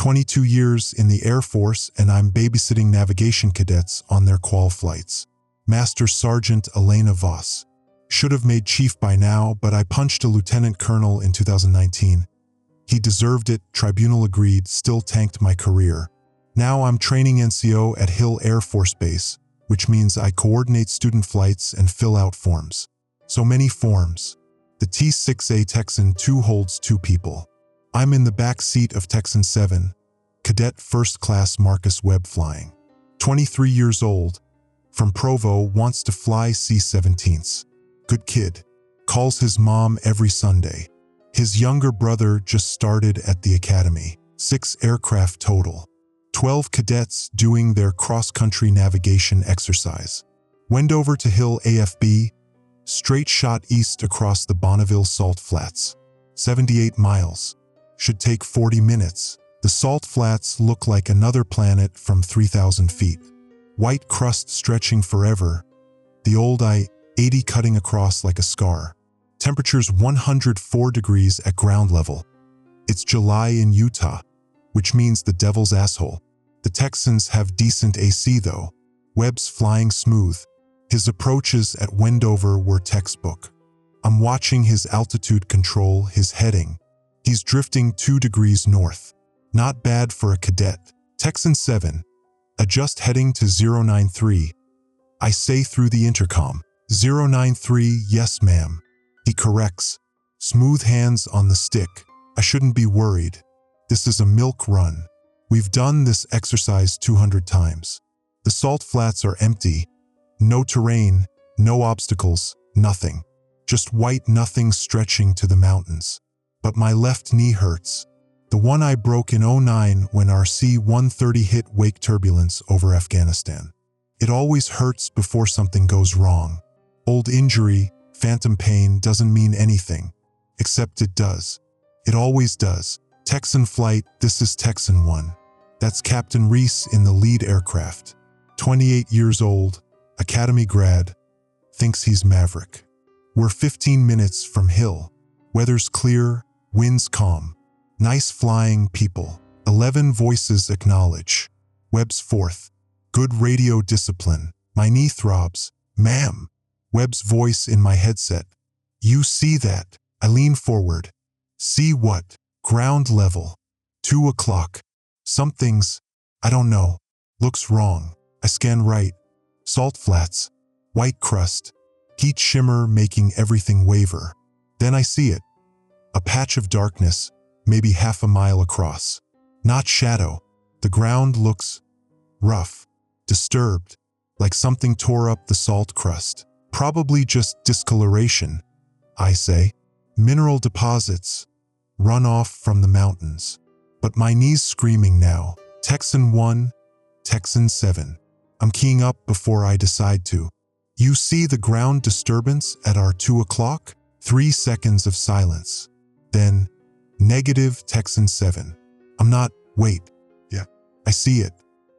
22 years in the Air Force, and I'm babysitting navigation cadets on their qual flights. Master Sergeant Elena Voss. Should have made chief by now, but I punched a lieutenant colonel in 2019. He deserved it, tribunal agreed, still tanked my career. Now I'm training NCO at Hill Air Force Base, which means I coordinate student flights and fill out forms. So many forms. The T-6A Texan 2 holds 2 people. I'm in the back seat of Texan 7, Cadet First Class Marcus Webb flying. 23 years old, from Provo, wants to fly C-17s. Good kid. Calls his mom every Sunday. His younger brother just started at the academy. 6 aircraft total. 12 cadets doing their cross-country navigation exercise. Went over to Hill AFB, straight shot east across the Bonneville Salt Flats. 78 miles. Should take 40 minutes. The Salt Flats look like another planet from 3,000 feet. White crust stretching forever. The old I-80 cutting across like a scar. Temperatures 104 degrees at ground level. It's July in Utah, which means the devil's asshole. The Texans have decent AC though. Webb's flying smooth. His approaches at Wendover were textbook. I'm watching his altitude control, his heading. He's drifting 2 degrees north. Not bad for a cadet. Texan 7. Adjust heading to 093. I say through the intercom. 093, yes ma'am. He corrects. Smooth hands on the stick. I shouldn't be worried. This is a milk run. We've done this exercise 200 times. The Salt Flats are empty. No terrain, no obstacles, nothing. Just white nothing stretching to the mountains. But my left knee hurts. The one I broke in '09 when our C-130 hit wake turbulence over Afghanistan. It always hurts before something goes wrong. Old injury, phantom pain doesn't mean anything. Except it does. It always does. Texan flight, this is Texan 1. That's Captain Reese in the lead aircraft. 28 years old, academy grad, thinks he's Maverick. We're 15 minutes from Hill. Weather's clear, winds calm. Nice flying, people. 11 voices acknowledge. Webb's 4th. Good radio discipline. My knee throbs. Ma'am. Webb's voice in my headset. You see that? I lean forward. See what? Ground level. 2 o'clock. Something's, I don't know. Looks wrong. I scan right. Salt flats. White crust. Heat shimmer making everything waver. Then I see it. A patch of darkness, maybe half a mile across. Not shadow. The ground looks rough, disturbed, like something tore up the salt crust. Probably just discoloration, I say. Mineral deposits, runoff from the mountains. But my knee's screaming now. Texan 1, Texan 7. I'm keying up before I decide to. You see the ground disturbance at our 2 o'clock? 3 seconds of silence. Then, negative Texan 7. I'm not, wait. Yeah, I see it.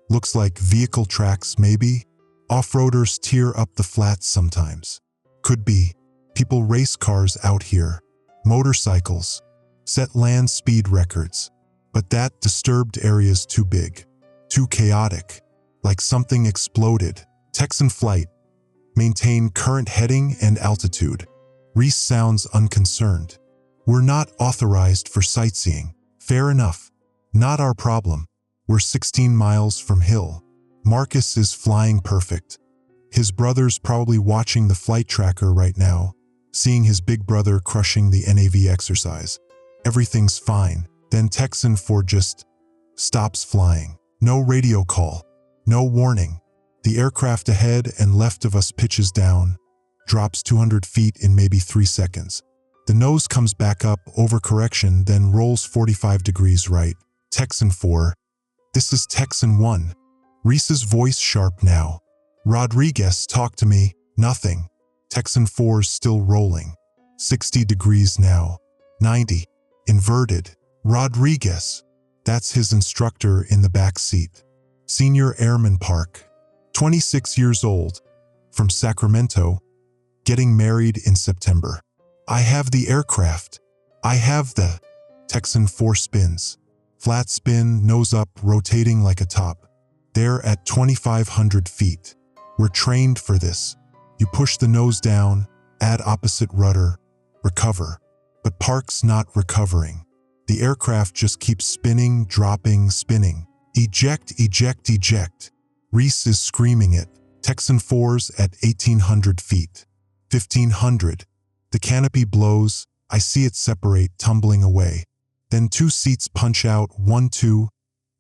Looks like vehicle tracks maybe? Off-roaders tear up the flats sometimes. Could be. People race cars out here. Motorcycles. Set land speed records. But that disturbed area's too big. Too chaotic. Like something exploded. Texan flight. Maintain current heading and altitude. Reese sounds unconcerned. We're not authorized for sightseeing. Fair enough. Not our problem. We're 16 miles from Hill. Marcus is flying perfect. His brother's probably watching the flight tracker right now, seeing his big brother crushing the NAV exercise. Everything's fine. Then Texan 4 just stops flying. No radio call. No warning. The aircraft ahead and left of us pitches down, drops 200 feet in maybe 3 seconds. The nose comes back up over correction, then rolls 45 degrees right. Texan 4. This is Texan 1. Reese's voice sharp now. Rodriguez, talk to me. Nothing. Texan 4's still rolling. 60 degrees now. 90. Inverted. Rodriguez. That's his instructor in the back seat. Senior Airman Park. 26 years old. From Sacramento. Getting married in September. I have the aircraft. I have the... Texan 4 spins. Flat spin, nose up, rotating like a top. They're at 2,500 feet. We're trained for this. You push the nose down, add opposite rudder, recover. But Park's not recovering. The aircraft just keeps spinning, dropping, spinning. Eject, eject, eject. Reese is screaming it. Texan 4's at 1,800 feet. 1,500. The canopy blows. I see it separate, tumbling away. Then two seats punch out, 1, 2.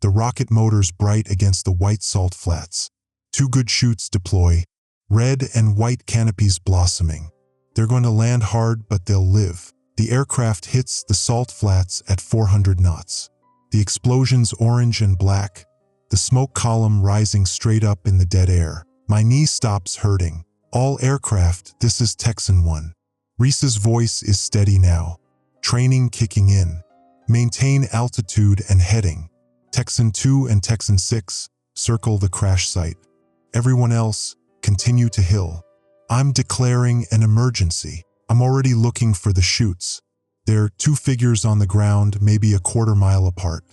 The rocket motors bright against the white salt flats. Two good chutes deploy. Red and white canopies blossoming. They're going to land hard, but they'll live. The aircraft hits the salt flats at 400 knots. The explosions orange and black. The smoke column rising straight up in the dead air. My knee stops hurting. All aircraft, this is Texan 1. Reese's voice is steady now. Training kicking in. Maintain altitude and heading. Texan 2 and Texan 6 circle the crash site. Everyone else, continue to hill. I'm declaring an emergency. I'm already looking for the chutes. There are two figures on the ground, maybe a quarter-mile apart.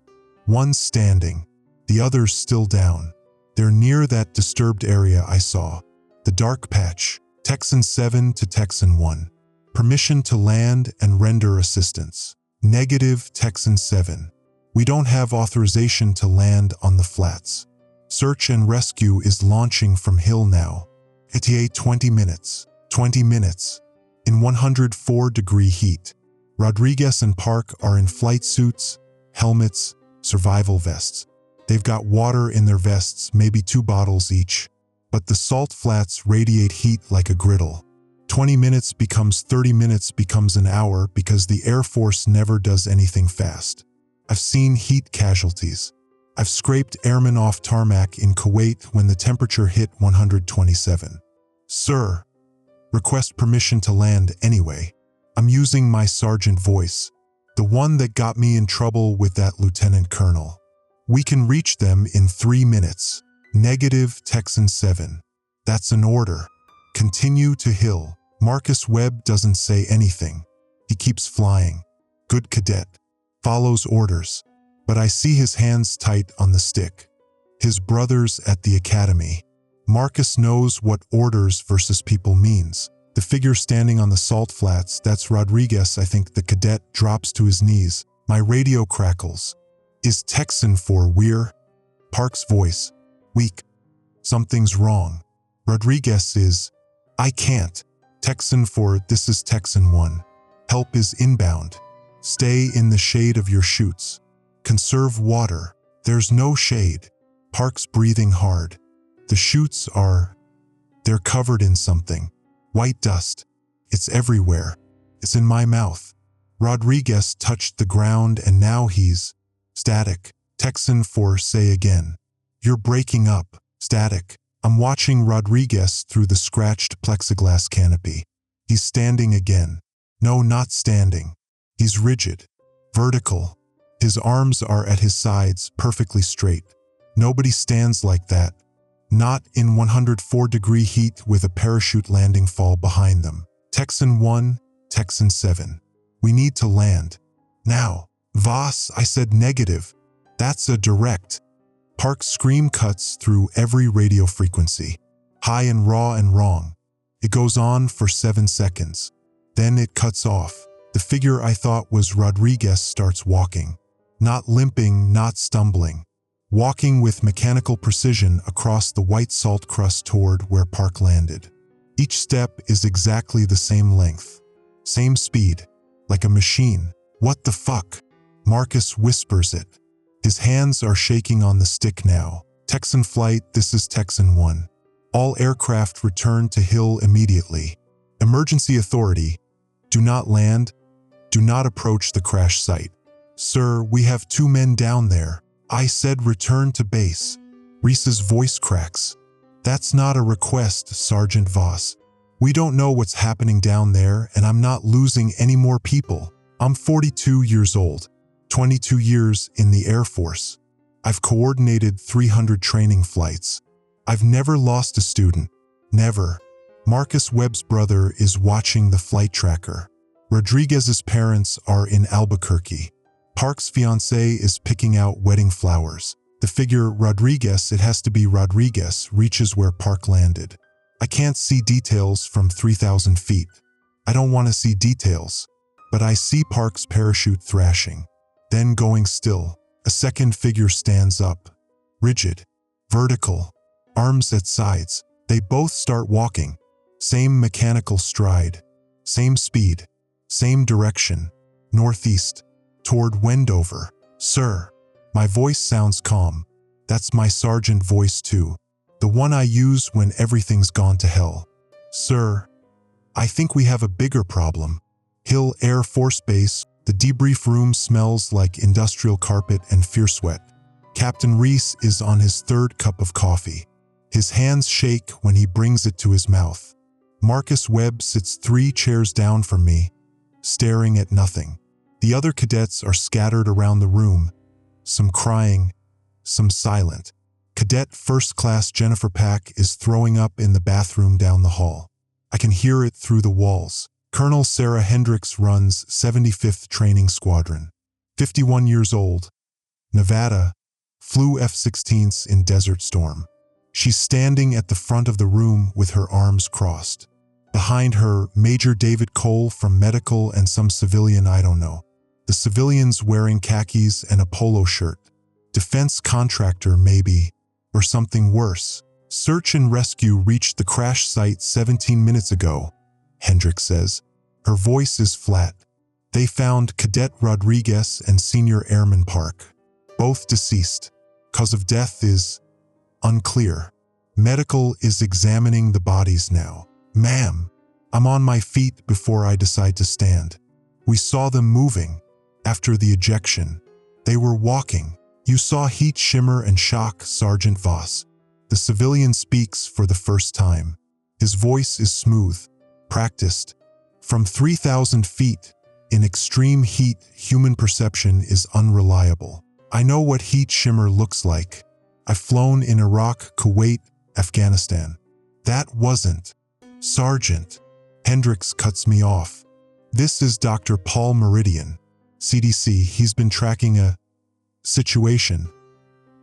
One's standing, the other's still down. They're near that disturbed area I saw. The dark patch. Texan 7 to Texan 1. Permission to land and render assistance. Negative, Texan 7. We don't have authorization to land on the flats. Search and rescue is launching from hill now. ETA 20 minutes. 20 minutes. In 104-degree heat. Rodriguez and Park are in flight suits, helmets, survival vests. They've got water in their vests, maybe 2 bottles each. But the salt flats radiate heat like a griddle. 20 minutes becomes 30 minutes becomes an hour because the Air Force never does anything fast. I've seen heat casualties. I've scraped airmen off tarmac in Kuwait when the temperature hit 127. Sir, request permission to land anyway. I'm using my sergeant voice, the one that got me in trouble with that lieutenant colonel. We can reach them in 3 minutes. Negative, Texan 7. That's an order. Continue to hill. Marcus Webb doesn't say anything. He keeps flying. Good cadet. Follows orders. But I see his hands tight on the stick. His brothers at the academy. Marcus knows what orders versus people means. The figure standing on the salt flats, that's Rodriguez. I think the cadet drops to his knees. My radio crackles. Is Texan 4 Weir? Park's voice. Weak. Something's wrong. Rodriguez is. I can't. Texan 4, this is Texan 1. Help is inbound. Stay in the shade of your chutes. Conserve water. There's no shade. Park's breathing hard. The chutes are. They're covered in something. White dust. It's everywhere. It's in my mouth. Rodriguez touched the ground and now he's. Static. Texan 4, say again. You're breaking up. Static. I'm watching Rodriguez through the scratched plexiglass canopy. He's standing again. No, not standing. He's rigid. Vertical. His arms are at his sides, perfectly straight. Nobody stands like that. Not in 104-degree heat with a parachute landing fall behind them. Texan 1, Texan 7. We need to land. Now. Voss, I said negative. That's a direct. Park's scream cuts through every radio frequency. High and raw and wrong. It goes on for 7 seconds. Then it cuts off. The figure I thought was Rodriguez starts walking. Not limping, not stumbling. Walking with mechanical precision across the white salt crust toward where Park landed. Each step is exactly the same length. Same speed. Like a machine. What the fuck? Marcus whispers it. His hands are shaking on the stick now. Texan flight, this is Texan 1. All aircraft return to hill immediately. Emergency authority. Do not land. Do not approach the crash site. Sir, we have 2 men down there. I said return to base. Reese's voice cracks. That's not a request, Sergeant Voss. We don't know what's happening down there and I'm not losing any more people. I'm 42 years old. 22 years in the Air Force. I've coordinated 300 training flights. I've never lost a student. Never. Marcus Webb's brother is watching the flight tracker. Rodriguez's parents are in Albuquerque. Park's fiancée is picking out wedding flowers. The figure Rodriguez, it has to be Rodriguez, reaches where Park landed. I can't see details from 3,000 feet. I don't want to see details, but I see Park's parachute thrashing. Then going still, a second figure stands up. Rigid, vertical, arms at sides. They both start walking. Same mechanical stride, same speed, same direction, northeast, toward Wendover. Sir, my voice sounds calm. That's my sergeant voice too. The one I use when everything's gone to hell. Sir, I think we have a bigger problem. Hill Air Force Base, the debrief room smells like industrial carpet and fear sweat. Captain Reese is on his third cup of coffee. His hands shake when he brings it to his mouth. Marcus Webb sits 3 chairs down from me, staring at nothing. The other cadets are scattered around the room, some crying, some silent. Cadet First Class Jennifer Pack is throwing up in the bathroom down the hall. I can hear it through the walls. Colonel Sarah Hendricks runs 75th Training Squadron. 51 years old, Nevada, flew F-16s in Desert Storm. She's standing at the front of the room with her arms crossed. Behind her, Major David Cole from medical and some civilian I don't know. The civilian's wearing khakis and a polo shirt. Defense contractor maybe, or something worse. Search and rescue reached the crash site 17 minutes ago, Hendricks says. Her voice is flat. They found Cadet Rodriguez and Senior Airman Park, both deceased. Cause of death is unclear. Medical is examining the bodies now. Ma'am, I'm on my feet before I decide to stand. We saw them moving. After the ejection, they were walking. You saw heat shimmer and shock, Sergeant Voss. The civilian speaks for the first time. His voice is smooth, practiced. From 3,000 feet, in extreme heat, human perception is unreliable. I know what heat shimmer looks like. I've flown in Iraq, Kuwait, Afghanistan. That wasn't. Sergeant. Hendricks cuts me off. This is Dr. Paul Meridian, CDC. He's been tracking a situation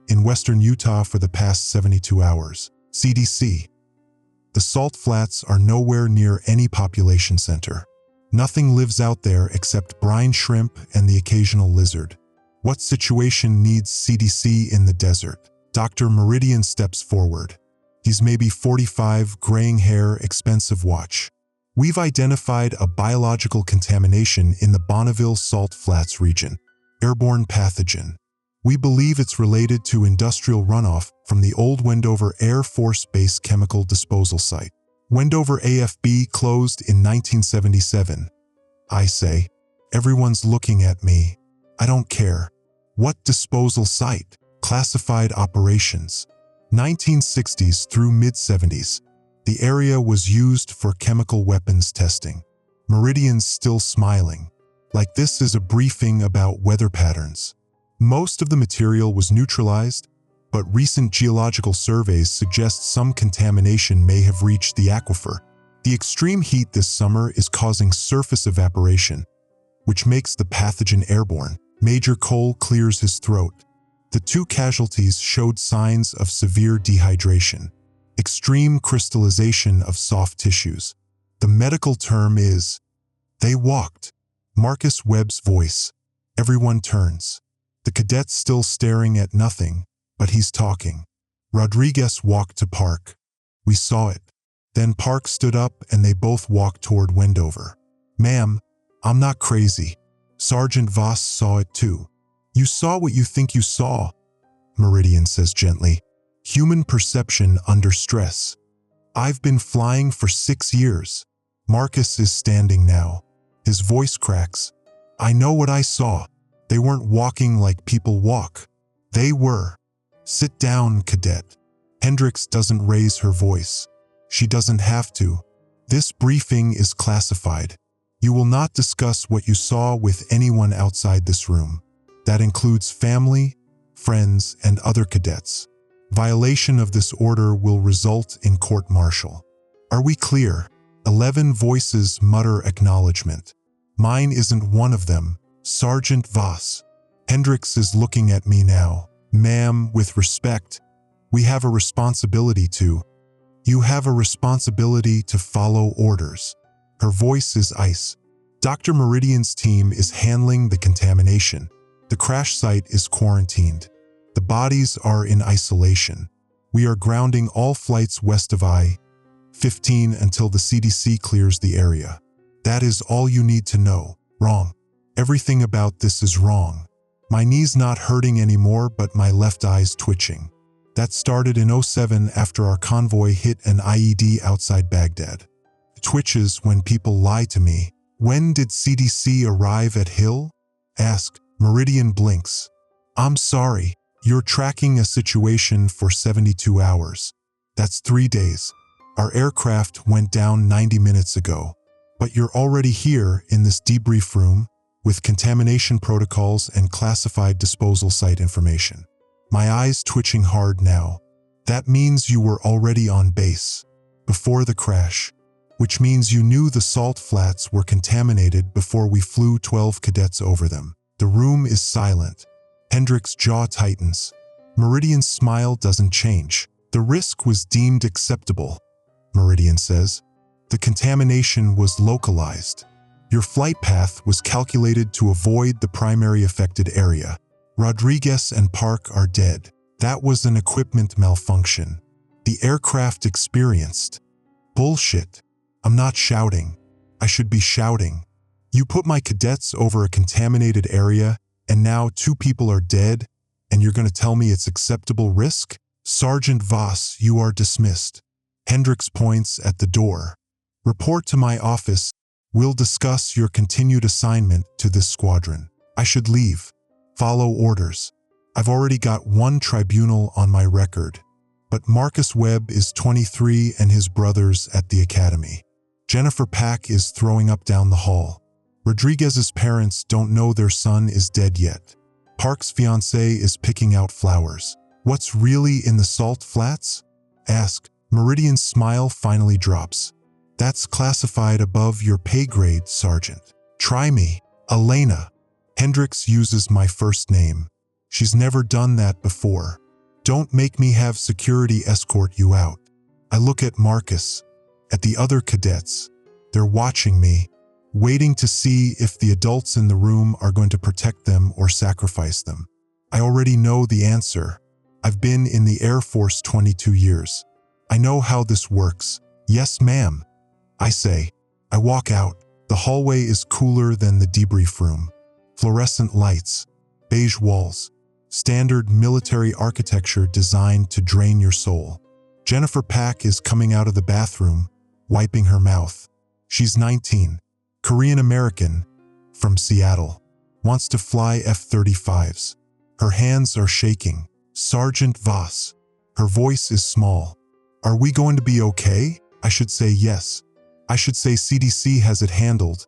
in western Utah for the past 72 hours. CDC. The salt flats are nowhere near any population center. Nothing lives out there except brine shrimp and the occasional lizard. What situation needs CDC in the desert? Dr. Meridian steps forward. He's maybe 45, graying hair, expensive watch. We've identified a biological contamination in the Bonneville Salt Flats region. Airborne pathogen. We believe it's related to industrial runoff from the old Wendover Air Force Base chemical disposal site. Wendover AFB closed in 1977. I say. Everyone's looking at me. I don't care. What disposal site? Classified operations. 1960s through mid-70s. The area was used for chemical weapons testing. Meridian's still smiling, like this is a briefing about weather patterns. Most of the material was neutralized, but recent geological surveys suggest some contamination may have reached the aquifer. The extreme heat this summer is causing surface evaporation, which makes the pathogen airborne. Major Cole clears his throat. The 2 casualties showed signs of severe dehydration, extreme crystallization of soft tissues. The medical term is, they walked. Marcus Webb's voice. Everyone turns. The cadet's still staring at nothing, but he's talking. Rodriguez walked to Park. We saw it. Then Park stood up and they both walked toward Wendover. Ma'am, I'm not crazy. Sergeant Voss saw it too. You saw what you think you saw, Meridian says gently. Human perception under stress. I've been flying for 6 years. Marcus is standing now. His voice cracks. I know what I saw. They weren't walking like people walk. They were. Sit down, cadet. Hendricks doesn't raise her voice. She doesn't have to. This briefing is classified. You will not discuss what you saw with anyone outside this room. That includes family, friends, and other cadets. Violation of this order will result in court-martial. Are we clear? 11 voices mutter acknowledgement. Mine isn't one of them, Sergeant Voss. Hendricks is looking at me now. Ma'am, with respect, we have a responsibility to. You have a responsibility to follow orders. Her voice is ice. Dr. Meridian's team is handling the contamination. The crash site is quarantined. The bodies are in isolation. We are grounding all flights west of I-15 until the CDC clears the area. That is all you need to know. Wrong. Everything about this is wrong. My knee's not hurting anymore, but my left eye's twitching. That started in '07 after our convoy hit an IED outside Baghdad. It twitches when people lie to me. When did CDC arrive at Hill? Ask. Meridian blinks. I'm sorry. You're tracking a situation for 72 hours. That's 3 days. Our aircraft went down 90 minutes ago. But you're already here in this debrief room with contamination protocols and classified disposal site information. My eyes twitching hard now. That means you were already on base before the crash, which means you knew the salt flats were contaminated before we flew 12 cadets over them. The room is silent. Hendricks' jaw tightens. Meridian's smile doesn't change. The risk was deemed acceptable, Meridian says. The contamination was localized. Your flight path was calculated to avoid the primary affected area. Rodriguez and Park are dead. That was an equipment malfunction. The aircraft experienced. Bullshit. I'm not shouting. I should be shouting. You put my cadets over a contaminated area, and now 2 people are dead, and you're going to tell me it's acceptable risk? Sergeant Voss, you are dismissed. Hendricks points at the door. Report to my office. We'll discuss your continued assignment to this squadron. I should leave. Follow orders. I've already got 1 tribunal on my record, but Marcus Webb is 23 and his brothers at the academy. Jennifer Pack is throwing up down the hall. Rodriguez's parents don't know their son is dead yet. Park's fiancée is picking out flowers. What's really in the salt flats? Ask. Meridian's smile finally drops. That's classified above your pay grade, Sergeant. Try me. Elena. Hendricks uses my first name. She's never done that before. Don't make me have security escort you out. I look at Marcus, at the other cadets. They're watching me, waiting to see if the adults in the room are going to protect them or sacrifice them. I already know the answer. I've been in the Air Force 22 years. I know how this works. Yes, ma'am, I say. I walk out. The hallway is cooler than the debrief room. Fluorescent lights, beige walls, standard military architecture designed to drain your soul. Jennifer Pack is coming out of the bathroom, wiping her mouth. She's 19, Korean American, from Seattle, wants to fly F-35s. Her hands are shaking. Sergeant Voss. Her voice is small. Are we going to be okay? I should say yes. I should say CDC has it handled.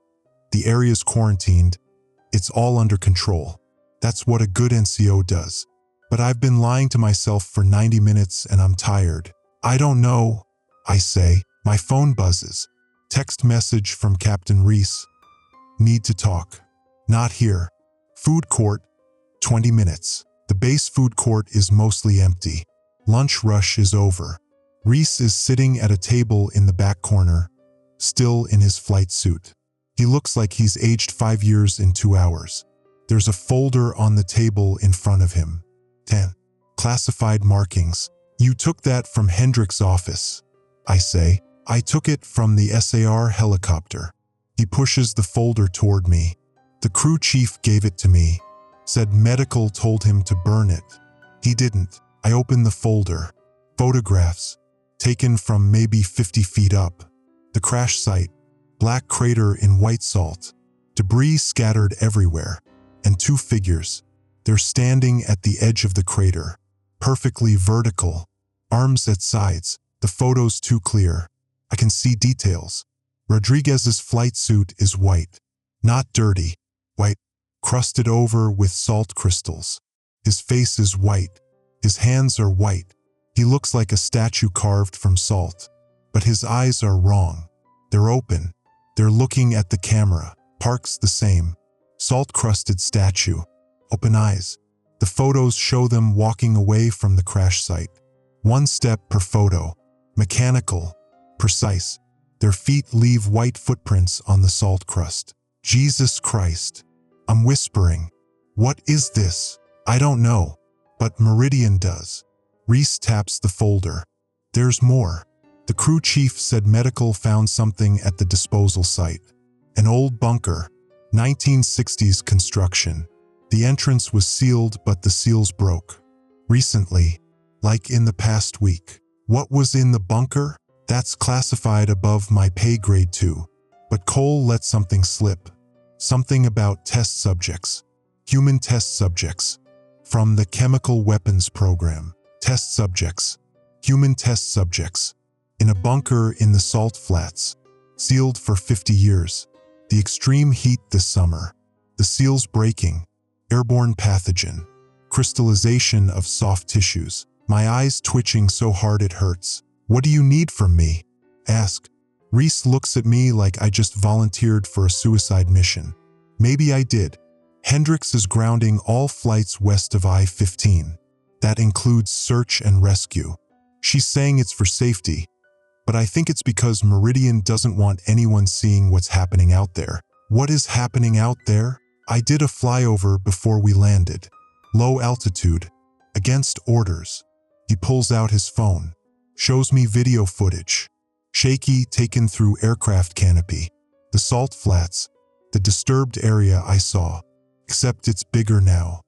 The area's quarantined. It's all under control. That's what a good NCO does. But I've been lying to myself for 90 minutes and I'm tired. I don't know, I say. My phone buzzes. Text message from Captain Reese. Need to talk. Not here. Food court, 20 minutes. The base food court is mostly empty. Lunch rush is over. Reese is sitting at a table in the back corner, still in his flight suit. He looks like he's aged 5 years in 2 hours. There's a folder on the table in front of him. 10. Classified markings. You took that from Hendricks' office, I say. I took it from the SAR helicopter. He pushes the folder toward me. The crew chief gave it to me. Said medical told him to burn it. He didn't. I opened the folder. Photographs. Taken from maybe 50 feet up. The crash site. Black crater in white salt. Debris scattered everywhere. And 2 figures. They're standing at the edge of the crater. Perfectly vertical. Arms at sides. The photo's too clear. I can see details. Rodriguez's flight suit is white. Not dirty. White. Crusted over with salt crystals. His face is white. His hands are white. He looks like a statue carved from salt. But his eyes are wrong. They're open. They're looking at the camera. Park's the same. Salt-crusted statue. open eyes. The photos show them walking away from the crash site. One step per photo. Mechanical. Precise. Their feet leave white footprints on the salt crust. Jesus Christ. I'm whispering. What is this? I don't know. But Meridian does. Reese taps the folder. There's more. The crew chief said medical found something at the disposal site. An old bunker. 1960s construction. The entrance was sealed, but the seals broke. Recently, like in the past week. What was in the bunker? That's classified above my pay grade too. But Cole let something slip. Something about test subjects. Human test subjects. From the chemical weapons program. Test subjects. Human test subjects. In a bunker in the salt flats. Sealed for 50 years. The extreme heat this summer. The seals breaking. Airborne pathogen. Crystallization of soft tissues. My eyes twitching so hard it hurts. What do you need from me? Ask. Reese looks at me like I just volunteered for a suicide mission. Maybe I did. Hendricks is grounding all flights west of I-15. That includes search and rescue. She's saying it's for safety, but I think it's because Meridian doesn't want anyone seeing what's happening out there. What is happening out there? I did a flyover before we landed. Low altitude. Against orders. He pulls out his phone. Shows me video footage. Shaky, taken through aircraft canopy. The salt flats. The disturbed area I saw. Except it's bigger now.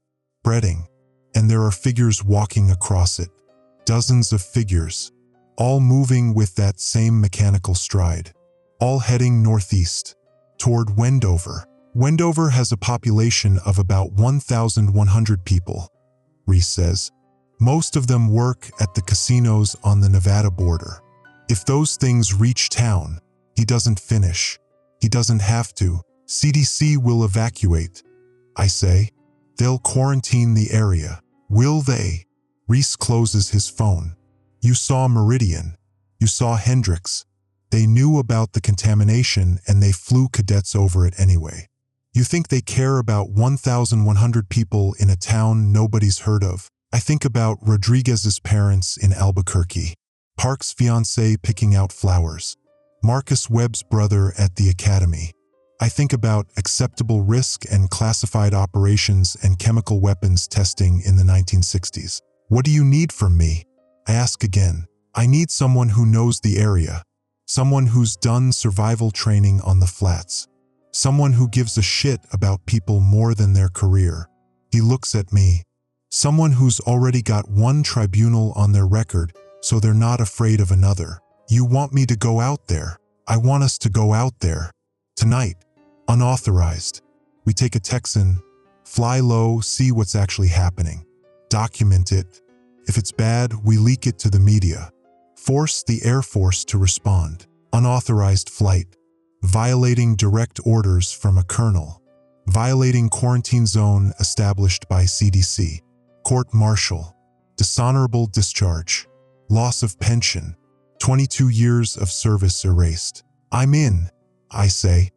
Spreading. And there are figures walking across it. Dozens of figures. All moving with that same mechanical stride. All heading northeast. Toward Wendover. Wendover has a population of about 1,100 people, Reese says. Most of them work at the casinos on the Nevada border. If those things reach town, he doesn't finish. He doesn't have to. CDC will evacuate. I say. They'll quarantine the area. Will they? Reese closes his phone. You saw Meridian. You saw Hendricks. They knew about the contamination and they flew cadets over it anyway. You think they care about 1,100 people in a town nobody's heard of? I think about Rodriguez's parents in Albuquerque, Park's fiancée picking out flowers, Marcus Webb's brother at the academy. I think about acceptable risk and classified operations and chemical weapons testing in the 1960s. What do you need from me? I ask again. I need someone who knows the area, someone who's done survival training on the flats, someone who gives a shit about people more than their career. He looks at me. Someone who's already got one tribunal on their record, so they're not afraid of another. You want me to go out there? I want us to go out there. Tonight. Unauthorized. We take a Texan, fly low, see what's actually happening. Document it. If it's bad, we leak it to the media. Force the Air Force to respond. Unauthorized flight. Violating direct orders from a colonel. Violating quarantine zone established by CDC. Court-martial. Dishonorable discharge. Loss of pension. 22 years of service erased. I'm in, I say.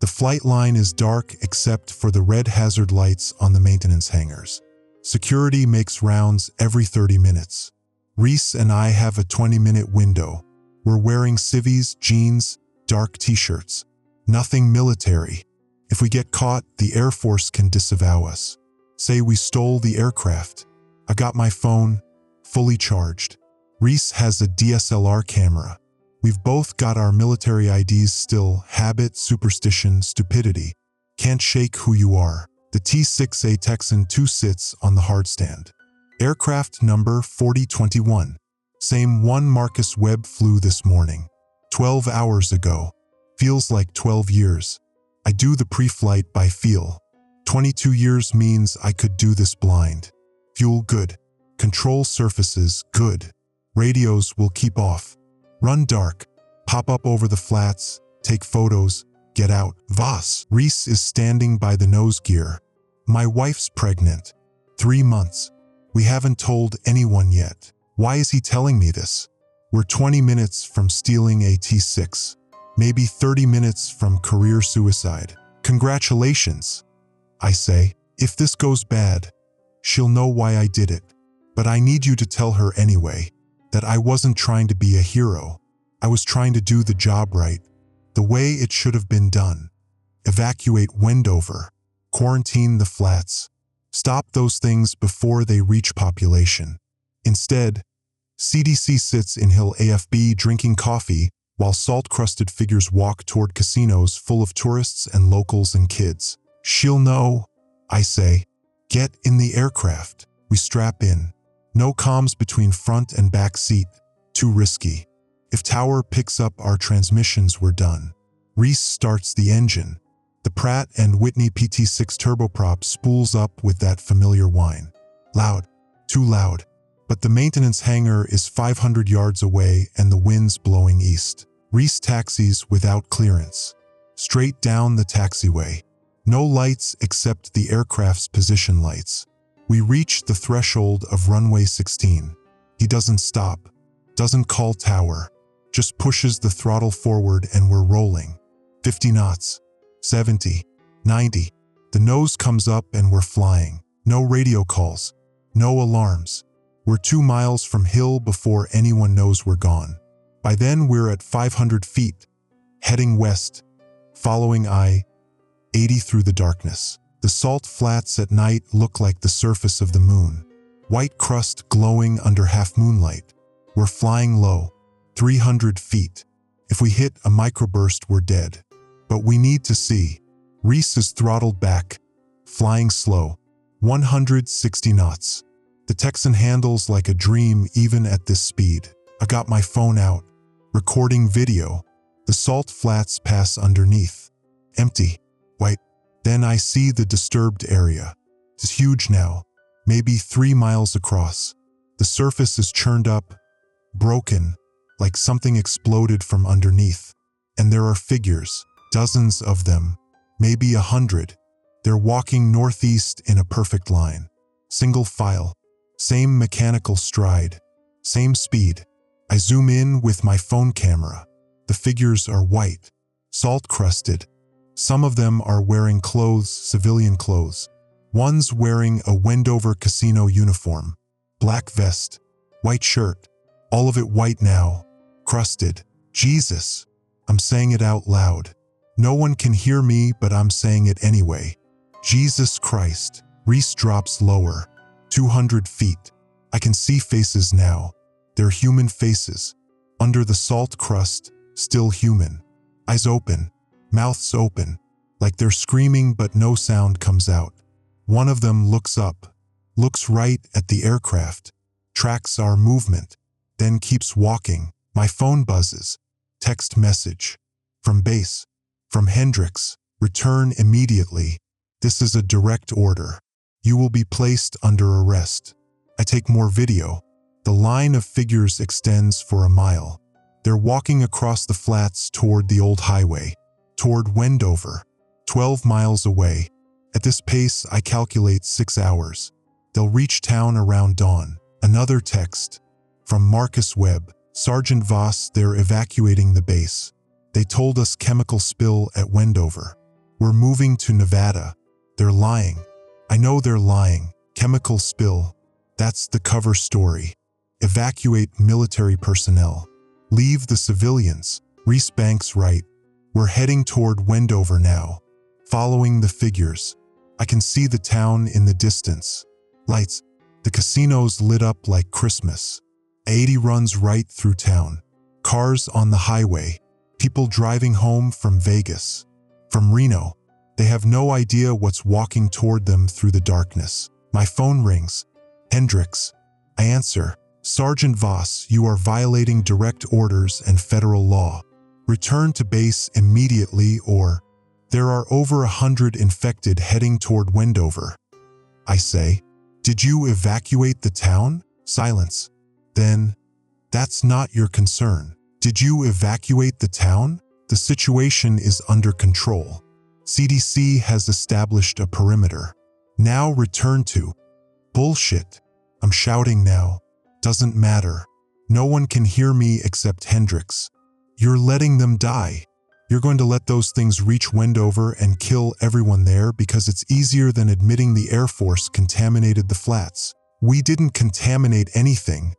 The flight line is dark except for the red hazard lights on the maintenance hangars. Security makes rounds every 30 minutes. Reese and I have a 20-minute window. We're wearing civvies, jeans, dark t-shirts. Nothing military. If we get caught, the Air Force can disavow us. Say we stole the aircraft. I got my phone, fully charged. Reese has a DSLR camera. We've both got our military IDs still. Habit, superstition, stupidity. Can't shake who you are. The T-6A Texan 2 sits on the hardstand. Aircraft number 4021. Same one Marcus Webb flew this morning. 12 hours ago. Feels like 12 years. I do the pre-flight by feel. 22 years means I could do this blind. Fuel good. Control surfaces good. Radios will keep off. Run dark. Pop up over the flats. Take photos. Get out. Voss. Reese is standing by the nose gear. My wife's pregnant. 3 months. We haven't told anyone yet. Why is he telling me this? We're 20 minutes from stealing a T6. Maybe 30 minutes from career suicide. Congratulations, I say. If this goes bad, she'll know why I did it. But I need you to tell her anyway that I wasn't trying to be a hero. I was trying to do the job right, the way it should have been done. Evacuate Wendover, quarantine the flats, stop those things before they reach population. Instead, CDC sits in Hill AFB drinking coffee while salt-crusted figures walk toward casinos full of tourists and locals and kids. She'll know, I say. Get in the aircraft. We strap in. No comms between front and back seat. Too risky. If Tower picks up our transmissions, we're done. Reese starts the engine. The Pratt & Whitney PT6 turboprop spools up with that familiar whine. Loud. Too loud. But the maintenance hangar is 500 yards away and the wind's blowing east. Reese taxis without clearance. Straight down the taxiway. No lights except the aircraft's position lights. We reach the threshold of runway 16. He doesn't stop, doesn't call Tower, just pushes the throttle forward and we're rolling. 50 knots, 70, 90. The nose comes up and we're flying. No radio calls, no alarms. We're 2 miles from Hill before anyone knows we're gone. By then we're at 500 feet, heading west, following I-80 through the darkness. The salt flats at night look like the surface of the moon. White crust glowing under half moonlight. We're flying low, 300 feet. If we hit a microburst, we're dead. But we need to see. Reese is throttled back, flying slow, 160 knots. The Texan handles like a dream even at this speed. I got my phone out, recording video. The salt flats pass underneath. Empty, white. Then I see the disturbed area. It's huge now, maybe 3 miles across. The surface is churned up, broken, like something exploded from underneath. And there are figures, dozens of them, maybe 100. They're walking northeast in a perfect line. Single file. Same mechanical stride, same speed. I zoom in with my phone camera. The figures are white, salt-crusted. Some of them are wearing clothes, civilian clothes. One's wearing a Wendover casino uniform, black vest, white shirt, all of it white now, crusted. Jesus, I'm saying it out loud. No one can hear me, but I'm saying it anyway. Jesus Christ. Reese drops lower. 200 feet. I can see faces now. They're human faces. Under the salt crust, still human. Eyes open, mouths open, like they're screaming but no sound comes out. One of them looks up, looks right at the aircraft, tracks our movement, then keeps walking. My phone buzzes. Text message. From base. From Hendricks. Return immediately. This is a direct order. You will be placed under arrest. I take more video. The line of figures extends for a mile. They're walking across the flats toward the old highway, toward Wendover, 12 miles away. At this pace, I calculate 6 hours. They'll reach town around dawn. Another text. From Marcus Webb. Sergeant Voss, they're evacuating the base. They told us chemical spill at Wendover. We're moving to Nevada. They're lying. I know they're lying. Chemical spill. That's the cover story. Evacuate military personnel. Leave the civilians. Reese Banks right. We're heading toward Wendover now. Following the figures. I can see the town in the distance. Lights. The casino's lit up like Christmas. 80 runs right through town. Cars on the highway. People driving home from Vegas. From Reno. They have no idea what's walking toward them through the darkness. My phone rings. Hendricks. I answer. Sergeant Voss, you are violating direct orders and federal law. Return to base immediately or there are over 100 infected heading toward Wendover. I say. Did you evacuate the town? Silence. Then, that's not your concern. Did you evacuate the town? The situation is under control. CDC has established a perimeter. Now return to. Bullshit. I'm shouting now. Doesn't matter. No one can hear me except Hendricks. You're letting them die. You're going to let those things reach Wendover and kill everyone there because it's easier than admitting the Air Force contaminated the flats. We didn't contaminate anything.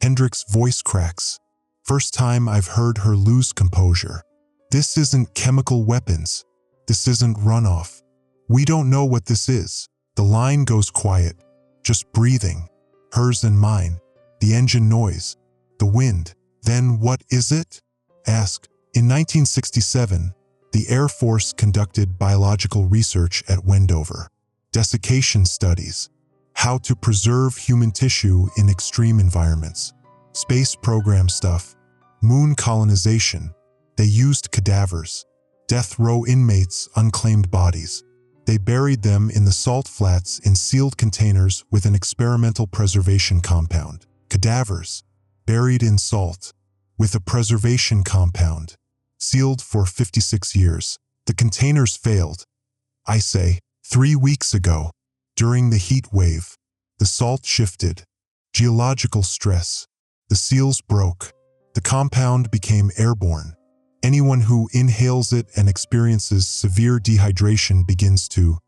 Hendricks' voice cracks. First time I've heard her lose composure. This isn't chemical weapons. This isn't runoff. We don't know what this is. The line goes quiet, just breathing. Hers and mine. The engine noise. The wind. Then what is it? Ask. In 1967, the Air Force conducted biological research at Wendover. Desiccation studies. How to preserve human tissue in extreme environments. Space program stuff. Moon colonization. They used cadavers. Death row inmates' unclaimed bodies. They buried them in the salt flats in sealed containers with an experimental preservation compound. Cadavers, buried in salt, with a preservation compound, sealed for 56 years. The containers failed. I say, 3 weeks ago, during the heat wave, the salt shifted. Geological stress. The seals broke. The compound became airborne. Anyone who inhales it and experiences severe dehydration begins to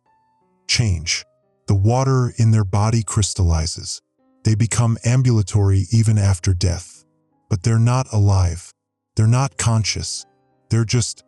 change. The water in their body crystallizes. They become ambulatory even after death. But they're not alive. They're not conscious. They're just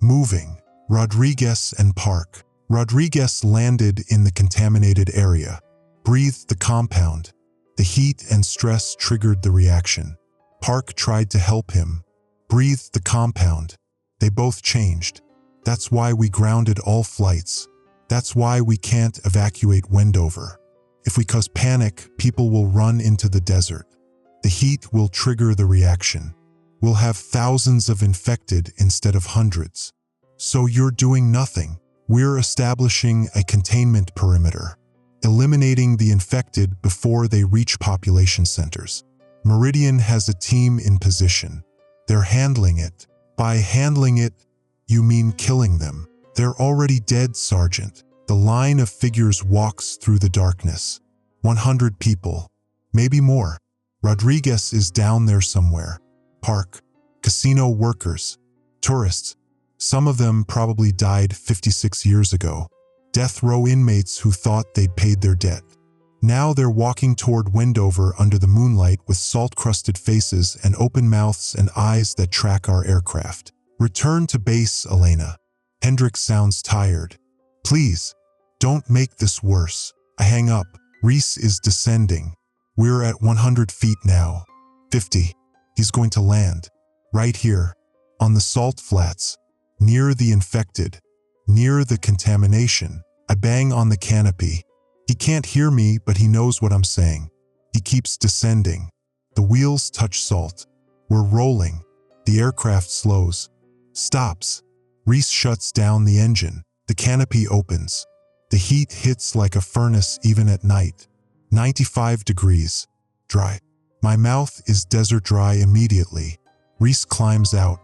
moving. Rodriguez and Park. Rodriguez landed in the contaminated area, breathed the compound. The heat and stress triggered the reaction. Park tried to help him, breathed the compound. They both changed. That's why we grounded all flights. That's why we can't evacuate Wendover. If we cause panic, people will run into the desert. The heat will trigger the reaction. We'll have thousands of infected instead of hundreds. So you're doing nothing. We're establishing a containment perimeter, eliminating the infected before they reach population centers. Meridian has a team in position. They're handling it. By handling it, you mean killing them. They're already dead, Sergeant. The line of figures walks through the darkness. 100 people, maybe more. Rodriguez is down there somewhere. Park, casino workers, tourists. Some of them probably died 56 years ago. Death row inmates who thought they'd paid their debt. Now they're walking toward Wendover under the moonlight with salt-crusted faces and open mouths and eyes that track our aircraft. Return to base, Elena. Hendricks sounds tired. Please, don't make this worse. I hang up. Reese is descending. We're at 100 feet now. 50. He's going to land. Right here. On the salt flats. Near the infected. Near the contamination. I bang on the canopy. He can't hear me, but he knows what I'm saying. He keeps descending. The wheels touch salt. We're rolling. The aircraft slows. Stops. Reese shuts down the engine. The canopy opens. The heat hits like a furnace even at night. 95 degrees. Dry. My mouth is desert dry immediately. Reese climbs out.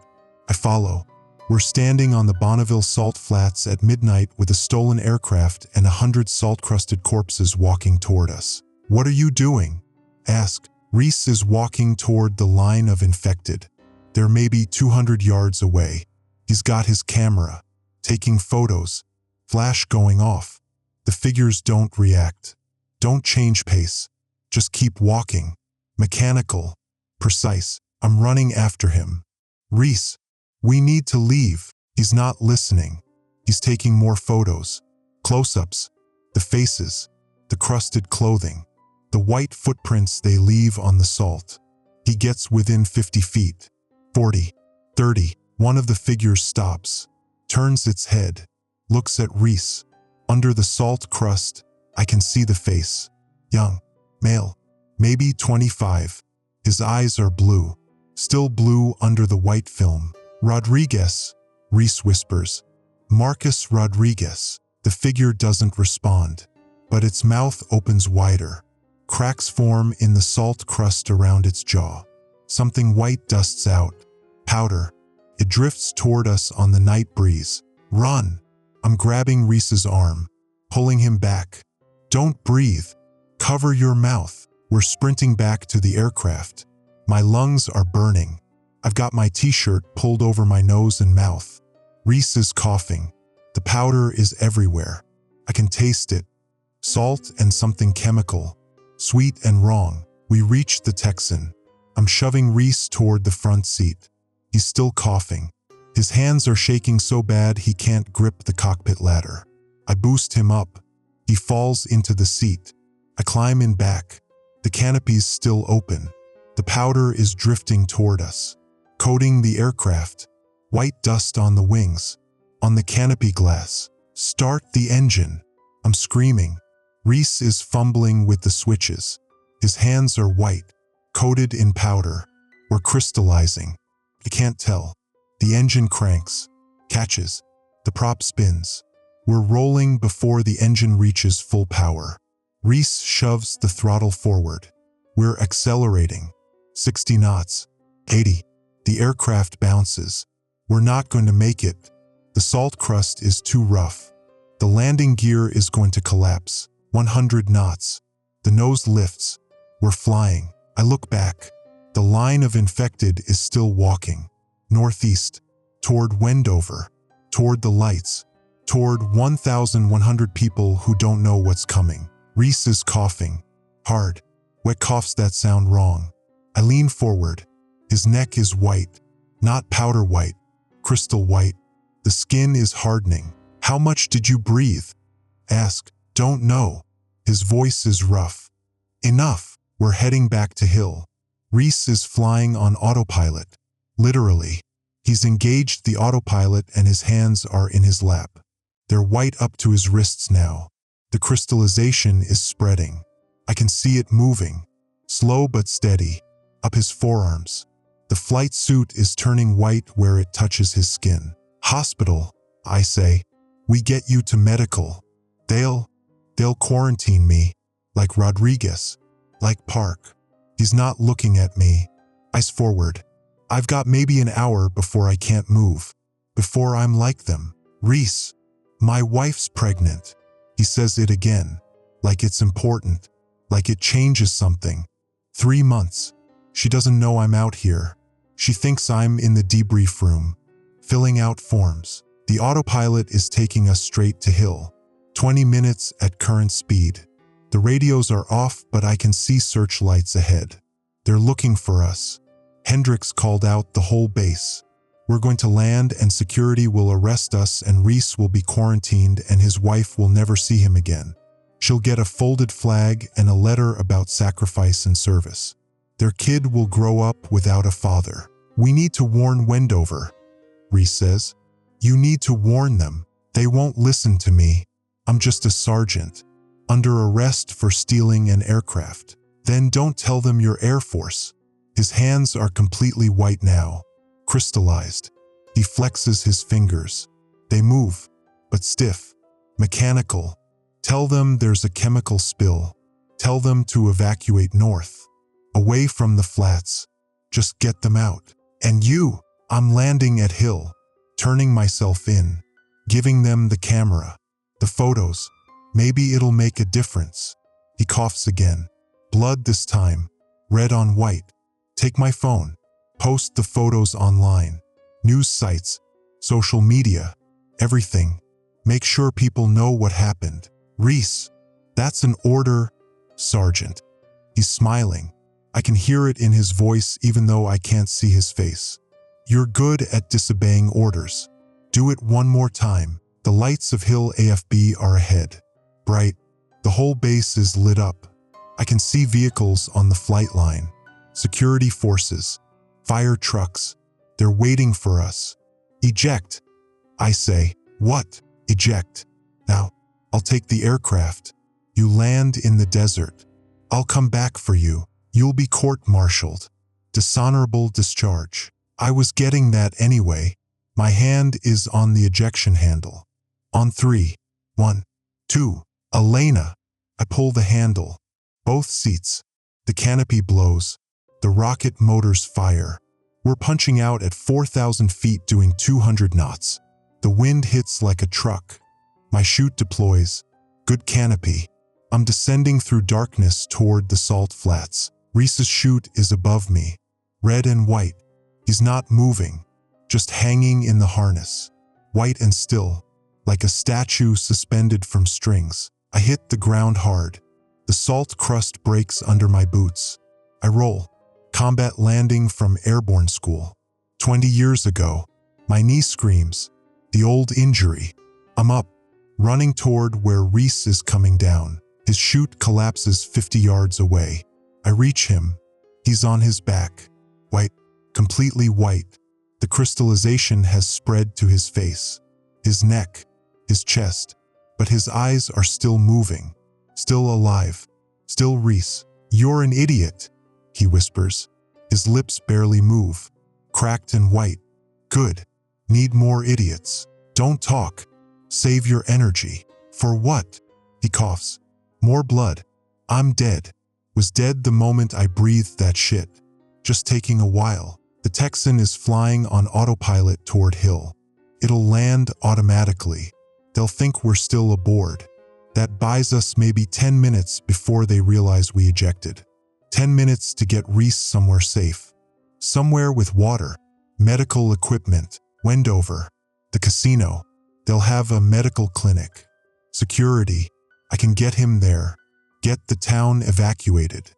I follow. We're standing on the Bonneville salt flats at midnight with a stolen aircraft and 100 salt-crusted corpses walking toward us. What are you doing? Ask. Reese is walking toward the line of infected. They're maybe 200 yards away. He's got his camera, taking photos. Flash going off. The figures don't react. Don't change pace. Just keep walking. Mechanical. Precise. I'm running after him. Reese. We need to leave. He's not listening. He's taking more photos. Close-ups. The faces. The crusted clothing. The white footprints they leave on the salt. He gets within 50 feet. 40. 30. One of the figures stops. Turns its head. Looks at Reese. Under the salt crust, I can see the face. Young. Male. Maybe 25. His eyes are blue. Still blue under the white film. Rodriguez, Reese whispers. Marcus Rodriguez. The figure doesn't respond, but its mouth opens wider. Cracks form in the salt crust around its jaw. Something white dusts out. Powder. It drifts toward us on the night breeze. Run! I'm grabbing Reese's arm, pulling him back. Don't breathe. Cover your mouth. We're sprinting back to the aircraft. My lungs are burning. I've got my t-shirt pulled over my nose and mouth. Reese is coughing. The powder is everywhere. I can taste it. Salt and something chemical. Sweet and wrong. We reach the Texan. I'm shoving Reese toward the front seat. He's still coughing. His hands are shaking so bad he can't grip the cockpit ladder. I boost him up. He falls into the seat. I climb in back. The canopy's still open. The powder is drifting toward us, coating the aircraft. White dust on the wings, on the canopy glass. Start the engine. I'm screaming. Reese is fumbling with the switches. His hands are white, coated in powder. We're crystallizing. I can't tell. The engine cranks, catches. The prop spins. We're rolling before the engine reaches full power. Reese shoves the throttle forward. We're accelerating. 60 knots. 80. The aircraft bounces. We're not going to make it. The salt crust is too rough. The landing gear is going to collapse. 100 knots. The nose lifts. We're flying. I look back. The line of infected is still walking. Northeast. Toward Wendover. Toward the lights. Toward 1,100 people who don't know what's coming. Reese is coughing. Hard. Wet coughs that sound wrong. I lean forward. His neck is white. Not powder white. Crystal white. The skin is hardening. How much did you breathe? Ask. Don't know. His voice is rough. Enough. We're heading back to Hill. Reese is flying on autopilot. Literally. He's engaged the autopilot and his hands are in his lap. They're white up to his wrists now. The crystallization is spreading. I can see it moving. Slow but steady. Up his forearms. The flight suit is turning white where it touches his skin. Hospital, I say. We get you to medical. They'll quarantine me. Like Rodriguez. Like Park. He's not looking at me. Eyes forward. I've got maybe an hour before I can't move. Before I'm like them. Reese. My wife's pregnant. He says it again. Like it's important. Like it changes something. 3 months. She doesn't know I'm out here. She thinks I'm in the debrief room, filling out forms. The autopilot is taking us straight to Hill. 20 minutes at current speed. The radios are off, but I can see searchlights ahead. They're looking for us. Hendricks called out the whole base. We're going to land and security will arrest us and Reese will be quarantined and his wife will never see him again. She'll get a folded flag and a letter about sacrifice and service. Their kid will grow up without a father. We need to warn Wendover, Reese says. You need to warn them. They won't listen to me. I'm just a sergeant, under arrest for stealing an aircraft. Then don't tell them you're Air Force. His hands are completely white now, crystallized. He flexes his fingers. They move, but stiff, mechanical. Tell them there's a chemical spill. Tell them to evacuate north, away from the flats. Just get them out. And you, I'm landing at Hill, turning myself in, giving them the camera, the photos. Maybe it'll make a difference. He coughs again. Blood this time, red on white. Take my phone. Post the photos online. News sites, social media, everything. Make sure people know what happened. Reese, that's an order, Sergeant. He's smiling. I can hear it in his voice even though I can't see his face. You're good at disobeying orders. Do it one more time. The lights of Hill AFB are ahead. Bright. The whole base is lit up. I can see vehicles on the flight line. Security forces. Fire trucks. They're waiting for us. Eject. I say. What? Eject. Now, I'll take the aircraft. You land in the desert. I'll come back for you. You'll be court-martialed. Dishonorable discharge. I was getting that anyway. My hand is on the ejection handle. On 3. 1, 2. Elena. I pull the handle. Both seats. The canopy blows. The rocket motors fire. We're punching out at 4,000 feet doing 200 knots. The wind hits like a truck. My chute deploys. Good canopy. I'm descending through darkness toward the salt flats. Reese's chute is above me. Red and white. He's not moving. Just hanging in the harness. white and still, like a statue suspended from strings. I hit the ground hard. The salt crust breaks under my boots. I roll. Combat landing from airborne school. 20 years ago. My knee screams. The old injury. I'm up, running toward where Reese is coming down. His chute collapses 50 yards away. I reach him. He's on his back. White, completely white. The crystallization has spread to his face, his neck, his chest, but his eyes are still moving, still alive, still Reese. "You're an idiot," he whispers. His lips barely move, cracked and white. "Good. Need more idiots. Don't talk. Save your energy." "For what?" He coughs. "More blood. I'm dead. Was dead the moment I breathed that shit. Just taking a while." The Texan is flying on autopilot toward Hill. It'll land automatically. They'll think we're still aboard. That buys us maybe 10 minutes before they realize we ejected. 10 minutes to get Reese somewhere safe. Somewhere with water, medical equipment, Wendover, the casino. They'll have a medical clinic. Security. I can get him there. Get the town evacuated.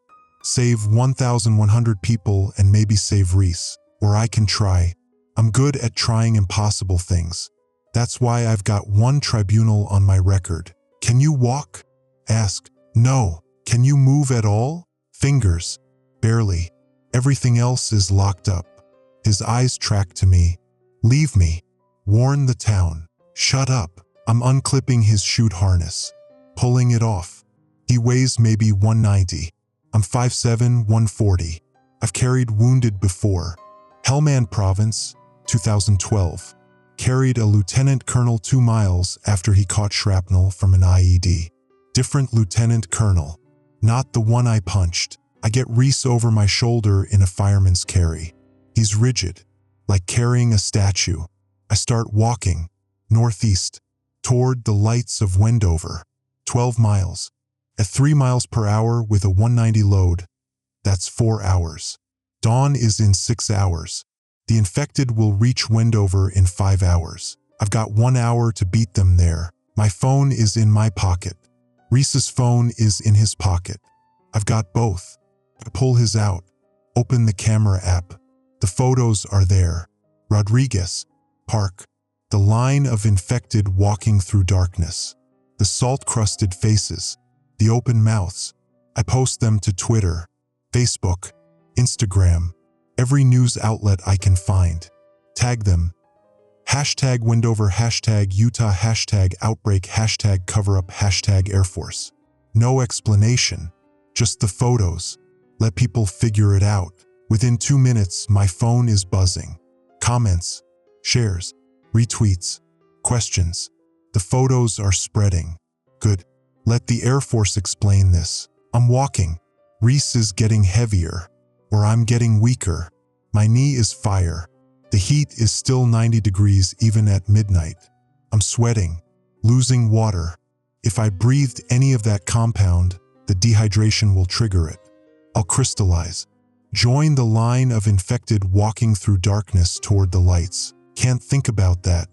Save 1,100 people and maybe save Reese. Or I can try. I'm good at trying impossible things. That's why I've got one tribunal on my record. "Can you walk?" Ask. "No." "Can you move at all?" "Fingers. Barely. Everything else is locked up." His eyes track to me. "Leave me. Warn the town." "Shut up." I'm unclipping his chute harness, pulling it off. He weighs maybe 190. I'm 5'7", 140. I've carried wounded before. Helmand Province, 2012. Carried a lieutenant colonel 2 miles after he caught shrapnel from an IED. Different lieutenant colonel. Not the one I punched. I get Reese over my shoulder in a fireman's carry. He's rigid, like carrying a statue. I start walking, northeast, toward the lights of Wendover. 12 miles. At 3 miles per hour with a 190 load, that's 4 hours. Dawn is in 6 hours. The infected will reach Wendover in 5 hours. I've got 1 hour to beat them there. My phone is in my pocket. Reese's phone is in his pocket. I've got both. I pull his out. Open the camera app. The photos are there. Rodriguez, Park. The line of infected walking through darkness. The salt-crusted faces. The open mouths. I post them to Twitter, Facebook, Instagram, every news outlet I can find. Tag them. Hashtag Wendover, hashtag Utah, hashtag outbreak, hashtag cover-up, hashtag Air Force. No explanation, just the photos. Let people figure it out. Within 2 minutes, my phone is buzzing. Comments, shares, retweets, questions. The photos are spreading. Good. Let the Air Force explain this. I'm walking. Reese is getting heavier, or I'm getting weaker. My knee is fire. The heat is still 90 degrees even at midnight. I'm sweating, losing water. If I breathed any of that compound, the dehydration will trigger it. I'll crystallize. Join the line of infected walking through darkness toward the lights. Can't think about that.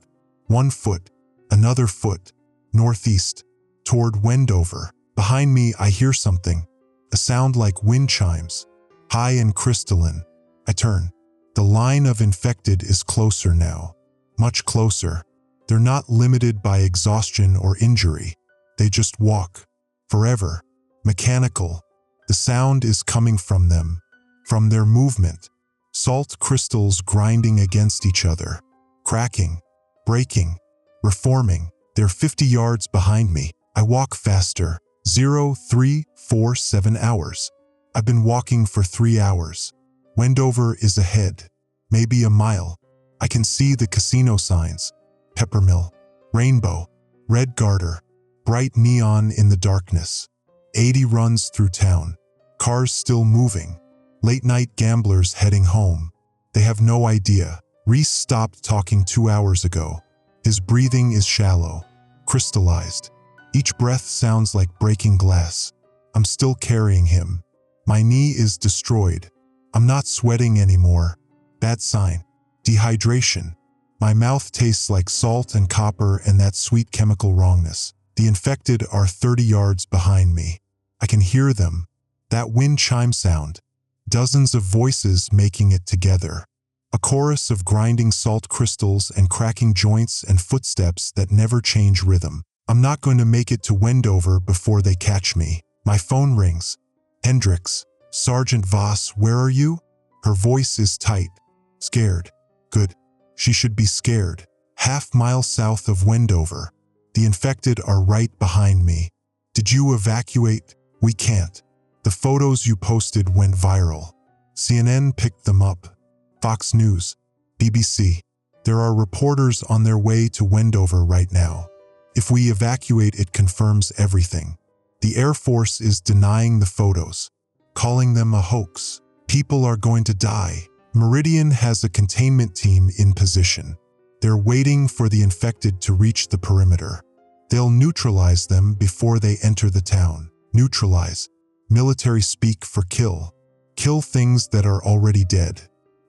1 foot, another foot, northeast, toward Wendover. Behind me, I hear something. A sound like wind chimes, high and crystalline. I turn. The line of infected is closer now, much closer. They're not limited by exhaustion or injury. They just walk, forever, mechanical. The sound is coming from them, from their movement. Salt crystals grinding against each other, cracking, breaking, reforming. They're 50 yards behind me. I walk faster. 0, 3, 4, 7 hours. I've been walking for 3 hours. Wendover is ahead, maybe a mile. I can see the casino signs. Peppermill, Rainbow, Red Garter, bright neon in the darkness. 80 runs through town. Cars still moving. Late-night gamblers heading home. They have no idea. Reese stopped talking 2 hours ago. His breathing is shallow, crystallized. Each breath sounds like breaking glass. I'm still carrying him. My knee is destroyed. I'm not sweating anymore. Bad sign. Dehydration. My mouth tastes like salt and copper and that sweet chemical wrongness. The infected are 30 yards behind me. I can hear them. That wind chime sound. Dozens of voices making it together. A chorus of grinding salt crystals and cracking joints and footsteps that never change rhythm. I'm not going to make it to Wendover before they catch me. My phone rings. Hendricks. Sergeant Voss, where are you? Her voice is tight. Scared. Good. She should be scared. Half-mile south of Wendover. The infected are right behind me. Did you evacuate? We can't. The photos you posted went viral. CNN picked them up. Fox News. BBC. There are reporters on their way to Wendover right now. If we evacuate, it confirms everything. The Air Force is denying the photos, calling them a hoax. People are going to die. Meridian has a containment team in position. They're waiting for the infected to reach the perimeter. They'll neutralize them before they enter the town. Neutralize. Military speak for kill. Kill things that are already dead.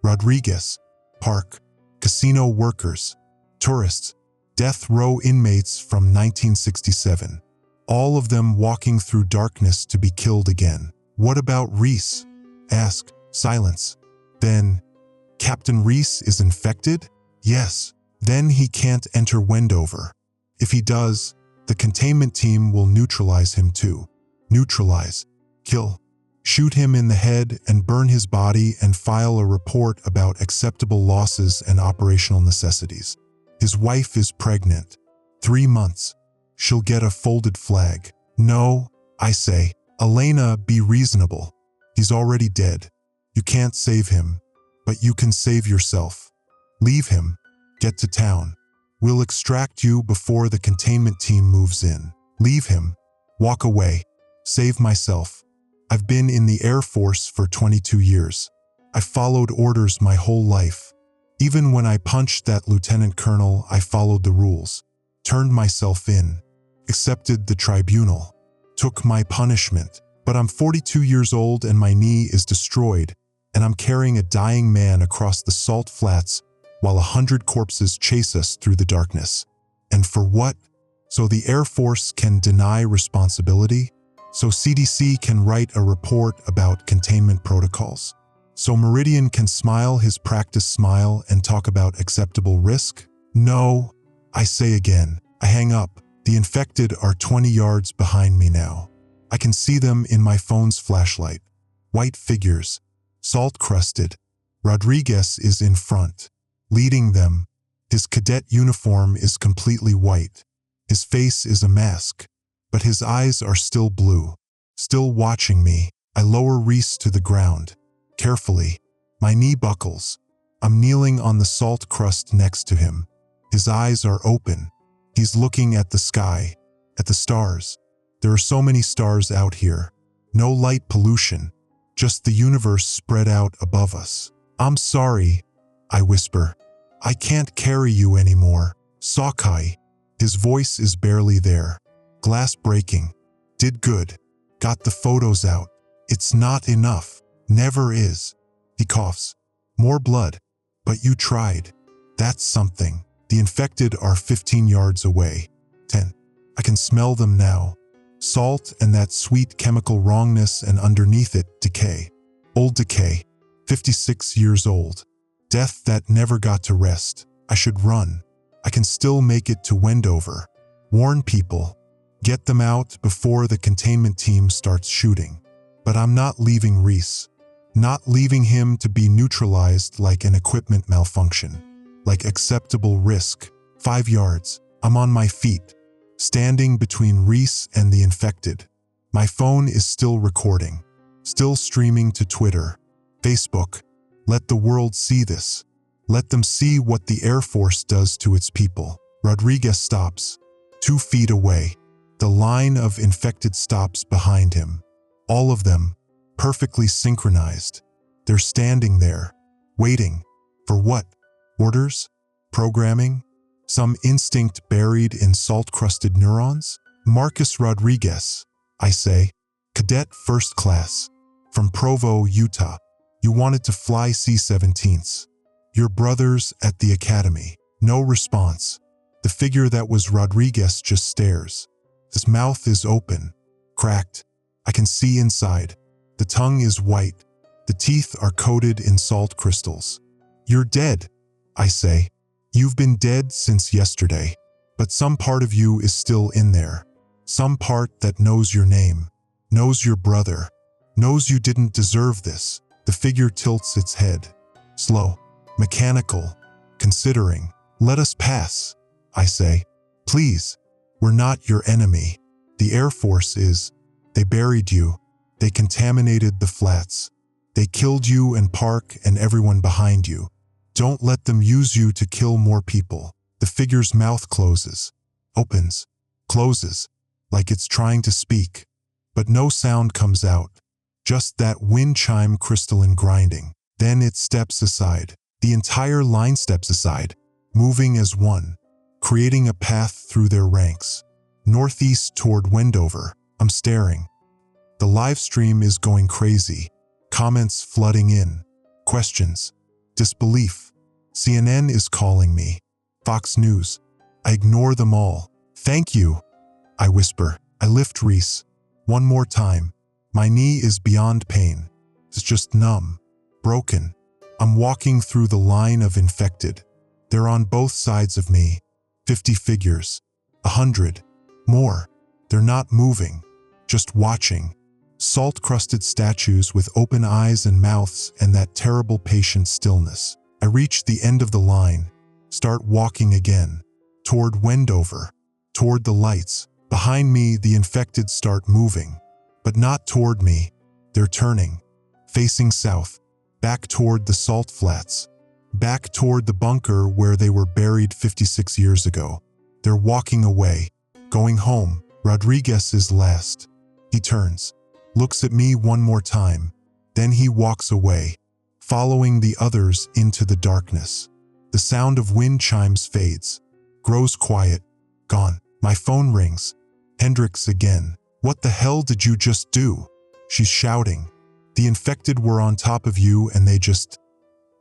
Rodriguez. Park. Casino workers. Tourists. Death row inmates from 1967. All of them walking through darkness to be killed again. What about Reese? Ask. Silence. Then, Captain Reese is infected? Yes. Then he can't enter Wendover. If he does, the containment team will neutralize him too. Neutralize. Kill. Shoot him in the head and burn his body and file a report about acceptable losses and operational necessities. His wife is pregnant. 3 months. She'll get a folded flag. No, I say. Elena, be reasonable. He's already dead. You can't save him, but you can save yourself. Leave him. Get to town. We'll extract you before the containment team moves in. Leave him. Walk away. Save myself. I've been in the Air Force for 22 years. I followed orders my whole life. Even when I punched that lieutenant colonel, I followed the rules. Turned myself in. Accepted the tribunal. Took my punishment. But I'm 42 years old and my knee is destroyed, and I'm carrying a dying man across the salt flats while 100 corpses chase us through the darkness. And for what? So the Air Force can deny responsibility? So CDC can write a report about containment protocols? So Meridian can smile his practice smile and talk about acceptable risk? No, I say again. I hang up. The infected are 20 yards behind me now. I can see them in my phone's flashlight. White figures, salt-crusted. Rodriguez is in front, leading them. His cadet uniform is completely white. His face is a mask, but his eyes are still blue. Still watching me, I lower Reese to the ground. Carefully, my knee buckles. I'm kneeling on the salt crust next to him. His eyes are open. He's looking at the sky, at the stars. There are so many stars out here. No light pollution, just the universe spread out above us. I'm sorry, I whisper. I can't carry you anymore. Sockeye. His voice is barely there. Glass breaking. Did good. Got the photos out. It's not enough. Never is. He coughs. More blood. But you tried. That's something. The infected are 15 yards away. 10. I can smell them now. Salt and that sweet chemical wrongness, and underneath it, decay. Old decay. 56 years old. Death that never got to rest. I should run. I can still make it to Wendover. Warn people. Get them out before the containment team starts shooting. But I'm not leaving Reese. Not leaving him to be neutralized like an equipment malfunction. Like acceptable risk. 5 yards. I'm on my feet. Standing between Reese and the infected. My phone is still recording. Still streaming to Twitter. Facebook. Let the world see this. Let them see what the Air Force does to its people. Rodriguez stops. 2 feet away. The line of infected stops behind him. All of them, perfectly synchronized. They're standing there, waiting. For what? Orders? Programming? Some instinct buried in salt-crusted neurons? Marcus Rodriguez, I say. Cadet First Class. From Provo, Utah. You wanted to fly C-17s. Your brothers at the academy. No response. The figure that was Rodriguez just stares. His mouth is open, cracked. I can see inside. The tongue is white. The teeth are coated in salt crystals. You're dead, I say. You've been dead since yesterday. But some part of you is still in there. Some part that knows your name, knows your brother, knows you didn't deserve this. The figure tilts its head. Slow, mechanical, considering. Let us pass, I say. Please, we're not your enemy. The Air Force is. They buried you. They contaminated the flats. They killed you and Park and everyone behind you. Don't let them use you to kill more people. The figure's mouth closes, opens, closes, like it's trying to speak. But no sound comes out. Just that wind chime crystalline grinding. Then it steps aside. The entire line steps aside, moving as one, creating a path through their ranks. Northeast toward Wendover. I'm staring. The live stream is going crazy. Comments flooding in. Questions. Disbelief. CNN is calling me. Fox News. I ignore them all. Thank you, I whisper. I lift Reese. One more time. My knee is beyond pain. It's just numb. Broken. I'm walking through the line of infected. They're on both sides of me. 50 figures. 100. More. They're not moving. Just watching. Salt-crusted statues with open eyes and mouths and that terrible patient stillness. I reach the end of the line. Start walking again. Toward Wendover. Toward the lights. Behind me, the infected start moving. But not toward me. They're turning. Facing south. Back toward the salt flats. Back toward the bunker where they were buried 56 years ago. They're walking away. Going home. Rodriguez is last. He turns. Looks at me one more time. Then he walks away. Following the others into the darkness. The sound of wind chimes fades. Grows quiet. Gone. My phone rings. Hendricks again. What the hell did you just do? She's shouting. The infected were on top of you and they just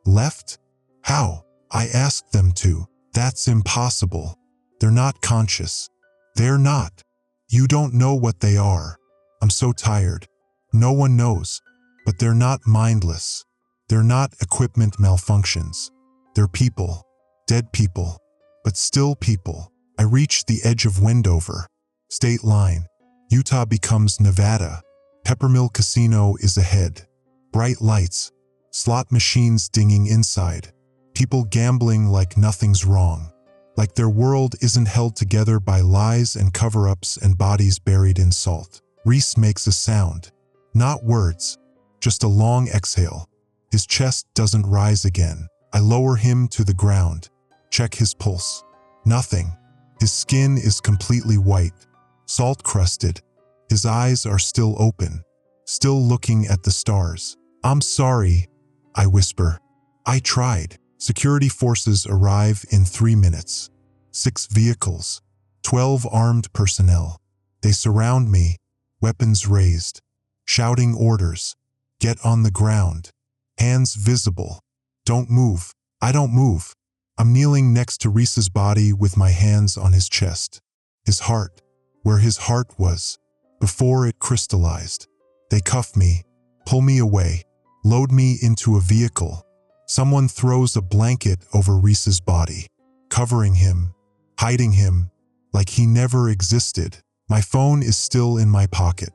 left? How? I asked them to. That's impossible. They're not conscious. They're not. You don't know what they are. I'm so tired. No one knows. But they're not mindless. They're not equipment malfunctions. They're people. Dead people. But still people. I reach the edge of Wendover. State line. Utah becomes Nevada. Peppermill Casino is ahead. Bright lights. Slot machines dinging inside. People gambling like nothing's wrong. Like their world isn't held together by lies and cover-ups and bodies buried in salt. Reese makes a sound. Not words. Just a long exhale. His chest doesn't rise again. I lower him to the ground. Check his pulse. Nothing. His skin is completely white. Salt-crusted. His eyes are still open. Still looking at the stars. I'm sorry, I whisper. I tried. Security forces arrive in 3 minutes. 6 vehicles. 12 armed personnel. They surround me, weapons raised, shouting orders. Get on the ground. Hands visible. Don't move. I don't move. I'm kneeling next to Reese's body with my hands on his chest. His heart, where his heart was, before it crystallized. They cuff me, pull me away, load me into a vehicle. Someone throws a blanket over Reese's body, covering him, hiding him, like he never existed. My phone is still in my pocket,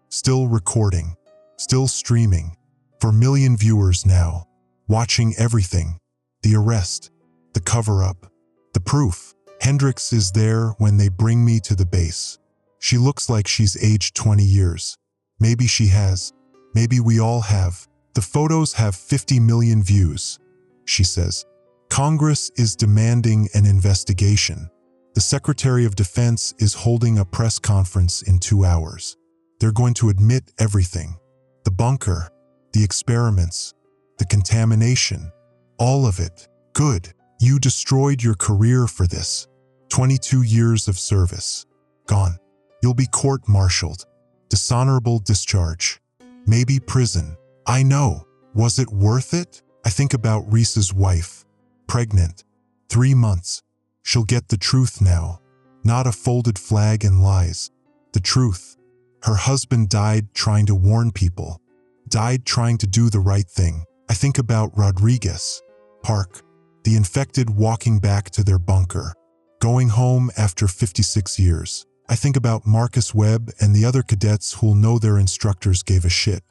still recording, still streaming. For million viewers now, watching everything. The arrest, the cover-up, the proof. Hendricks is there when they bring me to the base. She looks like she's aged 20 years. Maybe she has. Maybe we all have. The photos have 50 million views, she says. Congress is demanding an investigation. The Secretary of Defense is holding a press conference in 2 hours. They're going to admit everything. The bunker, the experiments, the contamination, all of it. Good. You destroyed your career for this. 22 years of service. Gone. You'll be court-martialed. Dishonorable discharge. Maybe prison. I know. Was it worth it? I think about Reese's wife. Pregnant. 3 months. She'll get the truth now. Not a folded flag and lies. The truth. Her husband died trying to warn people. Died trying to do the right thing. I think about Rodriguez, Park, the infected walking back to their bunker, going home after 56 years. I think about Marcus Webb and the other cadets who'll know their instructors gave a shit.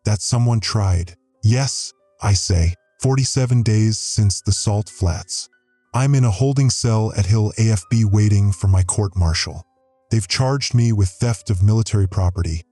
That someone tried. Yes, I say, 47 days since the Salt Flats. I'm in a holding cell at Hill AFB waiting for my court-martial. They've charged me with theft of military property,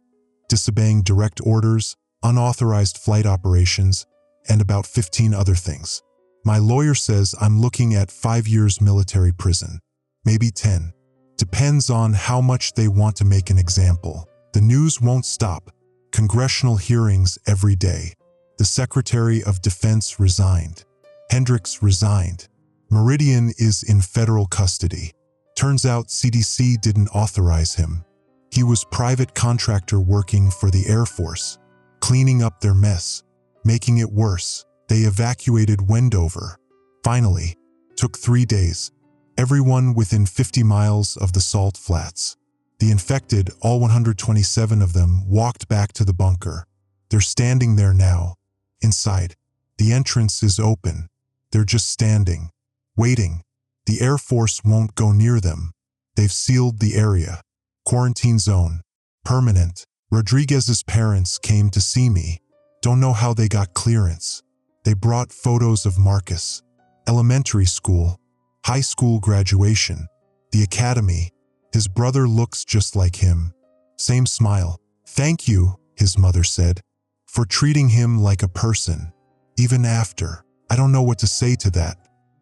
disobeying direct orders, unauthorized flight operations, and about 15 other things. My lawyer says I'm looking at 5 years military prison, maybe 10. Depends on how much they want to make an example. The news won't stop. Congressional hearings every day. The Secretary of Defense resigned. Hendricks resigned. Meridian is in federal custody. Turns out CDC didn't authorize him. He was private contractor working for the Air Force, cleaning up their mess, making it worse. They evacuated Wendover. Finally, took 3 days. Everyone within 50 miles of the Salt Flats. The infected, all 127 of them, walked back to the bunker. They're standing there now. Inside. The entrance is open. They're just standing, waiting. The Air Force won't go near them. They've sealed the area. Quarantine zone. Permanent. Rodriguez's parents came to see me. Don't know how they got clearance. They brought photos of Marcus. Elementary school. High school graduation. The academy. His brother looks just like him. Same smile. Thank you, his mother said, for treating him like a person. Even after. I don't know what to say to that.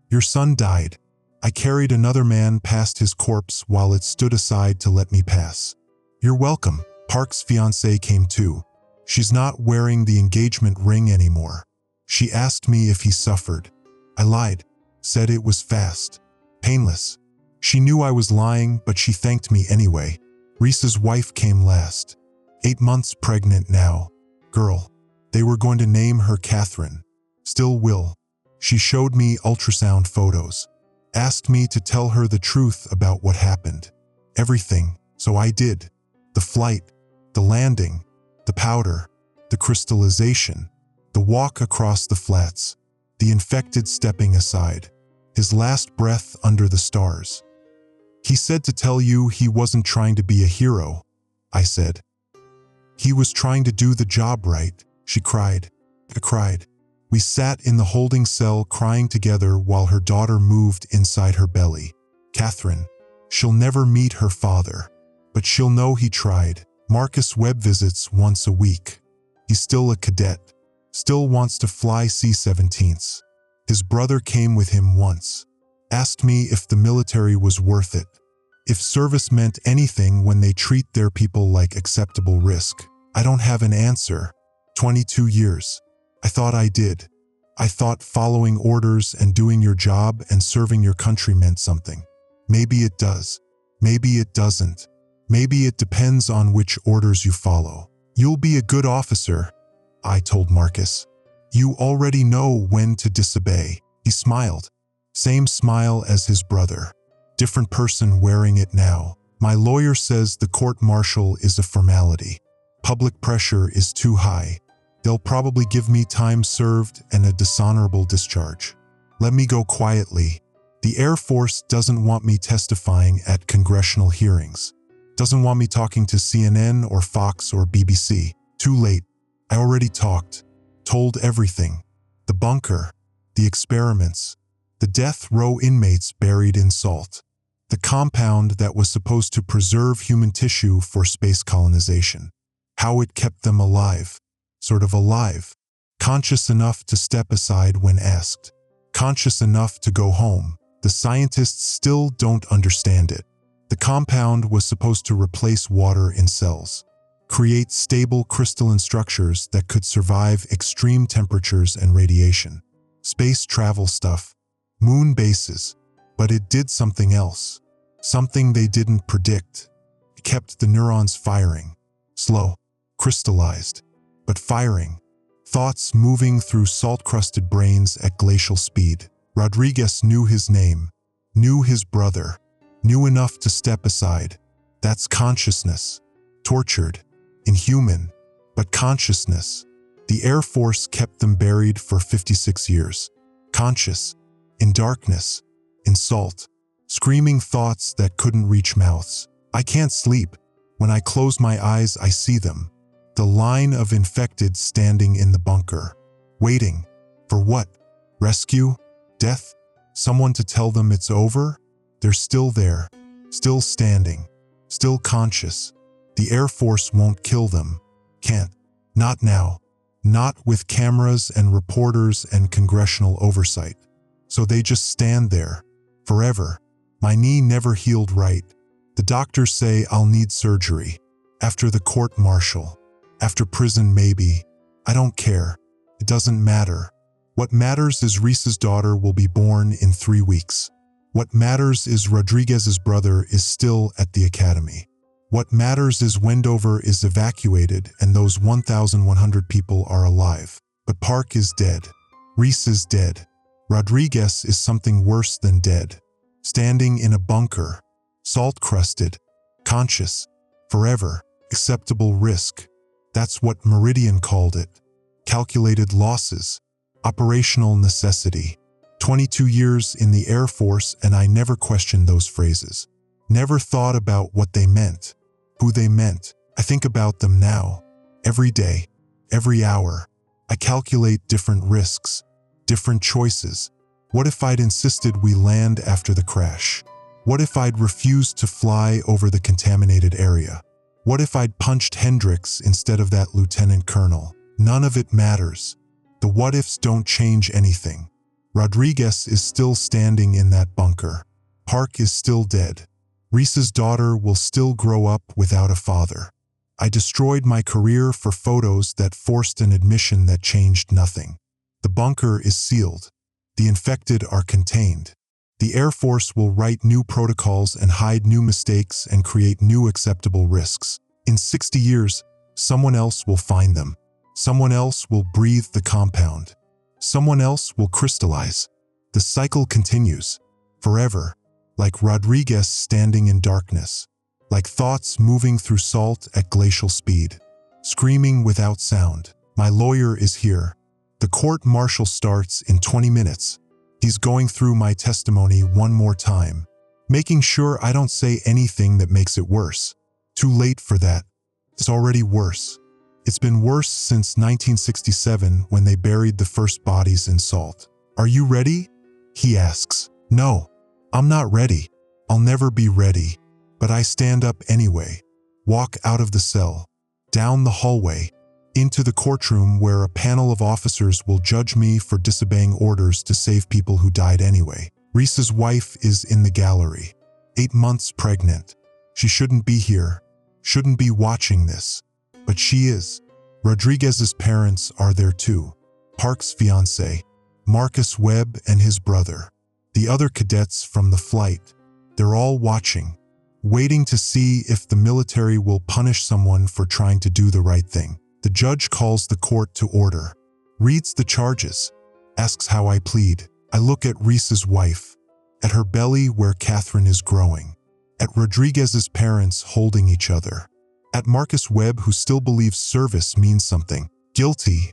Your son died. I carried another man past his corpse while it stood aside to let me pass. You're welcome. Park's fiancée came too. She's not wearing the engagement ring anymore. She asked me if he suffered. I lied. Said it was fast. Painless. She knew I was lying, but she thanked me anyway. Reese's wife came last. 8 months pregnant now. Girl. They were going to name her Catherine. Still will. She showed me ultrasound photos. Asked me to tell her the truth about what happened. Everything, so I did. The flight, the landing, the powder, the crystallization, the walk across the flats, the infected stepping aside, his last breath under the stars. He said to tell you he wasn't trying to be a hero, I said. He was trying to do the job right, she cried. I cried. We sat in the holding cell crying together while her daughter moved inside her belly. Catherine. She'll never meet her father, but she'll know he tried. Marcus Webb visits once a week. He's still a cadet. Still wants to fly C-17s. His brother came with him once. Asked me if the military was worth it. If service meant anything when they treat their people like acceptable risk. I don't have an answer. 22 years. I thought I did. I thought following orders and doing your job and serving your country meant something. Maybe it does. Maybe it doesn't. Maybe it depends on which orders you follow. You'll be a good officer, I told Marcus. You already know when to disobey. He smiled. Same smile as his brother. Different person wearing it now. My lawyer says the court-martial is a formality. Public pressure is too high. They'll probably give me time served and a dishonorable discharge. Let me go quietly. The Air Force doesn't want me testifying at congressional hearings. Doesn't want me talking to CNN or Fox or BBC. Too late. I already talked. Told everything. The bunker. The experiments. The death row inmates buried in salt. The compound that was supposed to preserve human tissue for space colonization. How it kept them alive. Sort of alive. Conscious enough to step aside when asked. Conscious enough to go home. The scientists still don't understand it. The compound was supposed to replace water in cells. Create stable crystalline structures that could survive extreme temperatures and radiation. Space travel stuff. Moon bases. But it did something else. Something they didn't predict. It kept the neurons firing. Slow. Crystallized. But firing. Thoughts moving through salt-crusted brains at glacial speed. Rodriguez knew his name, knew his brother, knew enough to step aside. That's consciousness. Tortured, inhuman, but consciousness. The Air Force kept them buried for 56 years. Conscious, in darkness, in salt, screaming thoughts that couldn't reach mouths. I can't sleep. When I close my eyes, I see them. The line of infected standing in the bunker. Waiting. For what? Rescue? Death? Someone to tell them it's over? They're still there. Still standing. Still conscious. The Air Force won't kill them. Can't. Not now. Not with cameras and reporters and congressional oversight. So they just stand there. Forever. My knee never healed right. The doctors say I'll need surgery. After the court-martial. After prison, maybe. I don't care. It doesn't matter. What matters is Reese's daughter will be born in 3 weeks. What matters is Rodriguez's brother is still at the academy. What matters is Wendover is evacuated and those 1,100 people are alive. But Park is dead. Reese is dead. Rodriguez is something worse than dead. Standing in a bunker. Salt-crusted. Conscious. Forever. Acceptable risk. That's what Meridian called it. Calculated losses. Operational necessity. 22 years in the Air Force and I never questioned those phrases. Never thought about what they meant. Who they meant. I think about them now. Every day. Every hour. I calculate different risks. Different choices. What if I'd insisted we land after the crash? What if I'd refused to fly over the contaminated area? What if I'd punched Hendricks instead of that lieutenant colonel? None of it matters. The what-ifs don't change anything. Rodriguez is still standing in that bunker. Park is still dead. Reese's daughter will still grow up without a father. I destroyed my career for photos that forced an admission that changed nothing. The bunker is sealed. The infected are contained. The Air Force will write new protocols and hide new mistakes and create new acceptable risks. In 60 years, someone else will find them. Someone else will breathe the compound. Someone else will crystallize. The cycle continues. Forever. Like Rodriguez standing in darkness. Like thoughts moving through salt at glacial speed. Screaming without sound. My lawyer is here. The court-martial starts in 20 minutes. He's going through my testimony one more time. Making sure I don't say anything that makes it worse. Too late for that. It's already worse. It's been worse since 1967 when they buried the first bodies in salt. Are you ready? He asks. No, I'm not ready. I'll never be ready. But I stand up anyway. Walk out of the cell. Down the hallway. Into the courtroom where a panel of officers will judge me for disobeying orders to save people who died anyway. Reese's wife is in the gallery. 8 months pregnant. She shouldn't be here. Shouldn't be watching this. But she is. Rodriguez's parents are there too. Park's fiancé, Marcus Webb and his brother. The other cadets from the flight. They're all watching. Waiting to see if the military will punish someone for trying to do the right thing. The judge calls the court to order. Reads the charges. Asks how I plead. I look at Reese's wife. At her belly where Catherine is growing. At Rodriguez's parents holding each other. At Marcus Webb who still believes service means something. Guilty,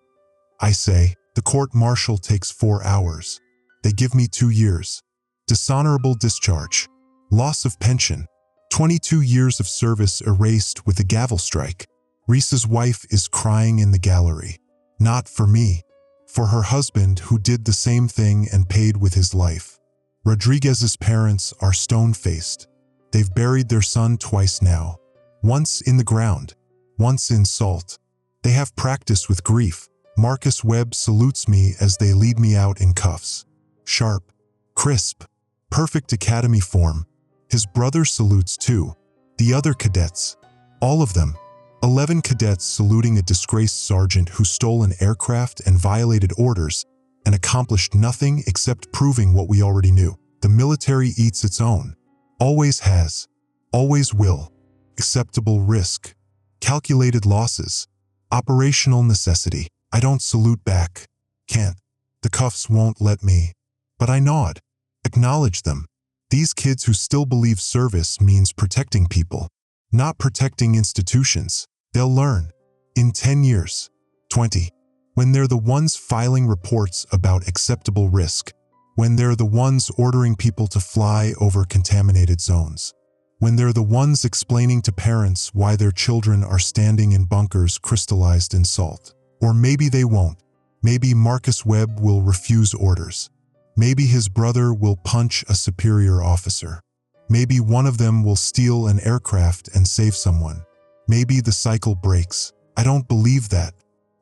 I say. The court-martial takes 4 hours. They give me 2 years. Dishonorable discharge. Loss of pension. 22 years of service erased with a gavel strike. Reese's wife is crying in the gallery. Not for me. For her husband who did the same thing and paid with his life. Rodriguez's parents are stone-faced. They've buried their son twice now. Once in the ground. Once in salt. They have practice with grief. Marcus Webb salutes me as they lead me out in cuffs. Sharp. Crisp. Perfect academy form. His brother salutes too. The other cadets. All of them. 11 cadets saluting a disgraced sergeant who stole an aircraft and violated orders and accomplished nothing except proving what we already knew. The military eats its own. Always has. Always will. Acceptable risk. Calculated losses. Operational necessity. I don't salute back. Can't. The cuffs won't let me. But I nod, acknowledge them. These kids who still believe service means protecting people, not protecting institutions. They'll learn. In 10 years, 20, when they're the ones filing reports about acceptable risk, when they're the ones ordering people to fly over contaminated zones, when they're the ones explaining to parents why their children are standing in bunkers crystallized in salt. Or maybe they won't. Maybe Marcus Webb will refuse orders. Maybe his brother will punch a superior officer. Maybe one of them will steal an aircraft and save someone. Maybe the cycle breaks. I don't believe that,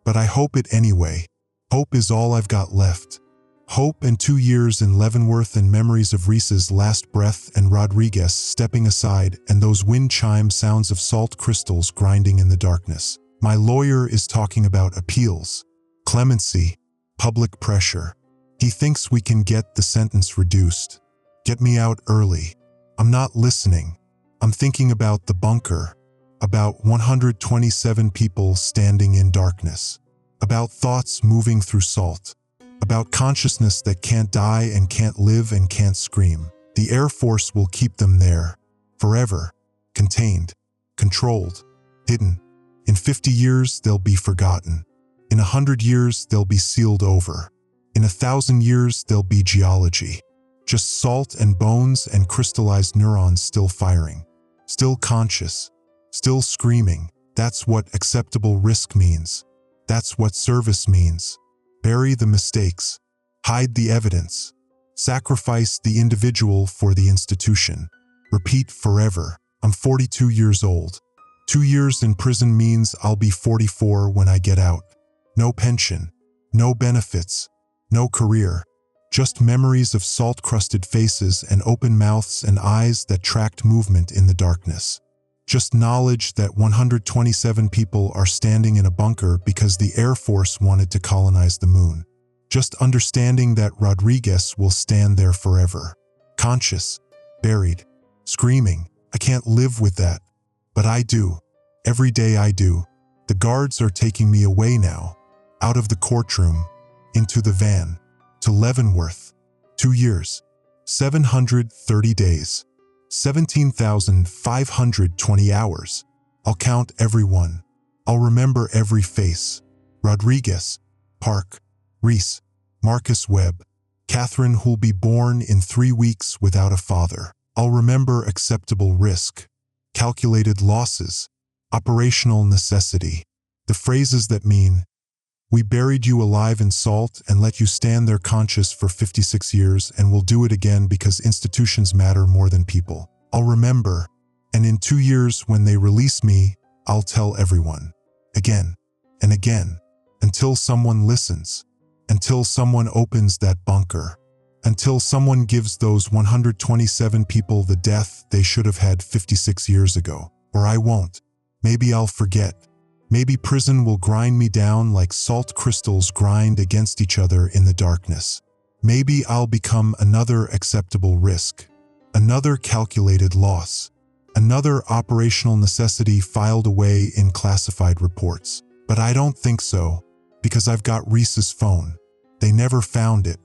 but I hope it anyway. Hope is all I've got left. Hope and 2 years in Leavenworth and memories of Reese's last breath and Rodriguez stepping aside and those wind chime sounds of salt crystals grinding in the darkness. My lawyer is talking about appeals, clemency, public pressure. He thinks we can get the sentence reduced. Get me out early. I'm not listening. I'm thinking about the bunker, about 127 people standing in darkness, about thoughts moving through salt, about consciousness that can't die and can't live and can't scream. The Air Force will keep them there, forever, contained, controlled, hidden. In 50 years, they'll be forgotten. In 100 years, they'll be sealed over. In 1,000 years, they'll be geology. Just salt and bones and crystallized neurons still firing, still conscious, still screaming. That's what acceptable risk means. That's what service means. Bury the mistakes. Hide the evidence. Sacrifice the individual for the institution. Repeat forever. I'm 42 years old. 2 years in prison means I'll be 44 when I get out. No pension, no benefits, no career. Just memories of salt-crusted faces and open mouths and eyes that tracked movement in the darkness. Just knowledge that 127 people are standing in a bunker because the Air Force wanted to colonize the moon. Just understanding that Rodriguez will stand there forever. Conscious, buried, screaming. I can't live with that. But I do. Every day I do. The guards are taking me away now. Out of the courtroom. Into the van. To Leavenworth. 2 years. 730 days. 17,520 hours. I'll count everyone. I'll remember every face. Rodriguez, Park, Reese, Marcus Webb, Catherine who'll be born in 3 weeks without a father. I'll remember acceptable risk, calculated losses, operational necessity. The phrases that mean, we buried you alive in salt and let you stand there conscious for 56 years and we'll do it again because institutions matter more than people. I'll remember, and in 2 years when they release me, I'll tell everyone. Again and again, until someone listens, until someone opens that bunker, until someone gives those 127 people the death they should have had 56 years ago. Or I won't. Maybe I'll forget. Maybe prison will grind me down like salt crystals grind against each other in the darkness. Maybe I'll become another acceptable risk, another calculated loss, another operational necessity filed away in classified reports. But I don't think so, because I've got Reese's phone. They never found it.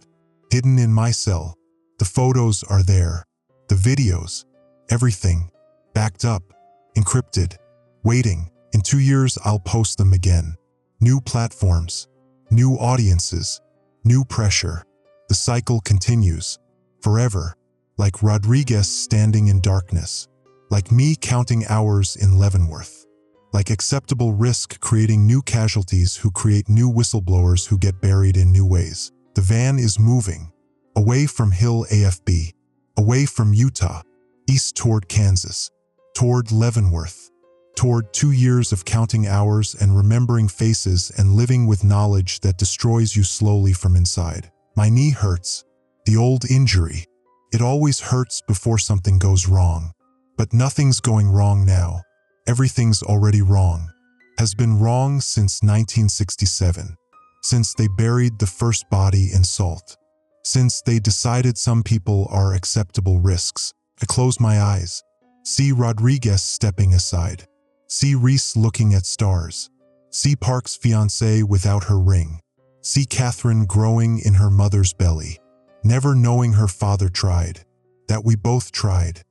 Hidden in my cell. The photos are there. The videos. Everything. Backed up. Encrypted. Waiting. In 2 years, I'll post them again. New platforms, new audiences, new pressure. The cycle continues, forever, like Rodriguez standing in darkness, like me counting hours in Leavenworth, like acceptable risk creating new casualties who create new whistleblowers who get buried in new ways. The van is moving, away from Hill AFB, away from Utah, east toward Kansas, toward Leavenworth, toward 2 years of counting hours and remembering faces and living with knowledge that destroys you slowly from inside. My knee hurts. The old injury. It always hurts before something goes wrong. But nothing's going wrong now. Everything's already wrong. Has been wrong since 1967. Since they buried the first body in salt. Since they decided some people are acceptable risks. I close my eyes. See Rodriguez stepping aside. See Reese looking at stars. See Park's fiancée without her ring. See Catherine growing in her mother's belly. never knowing her father tried, that we both tried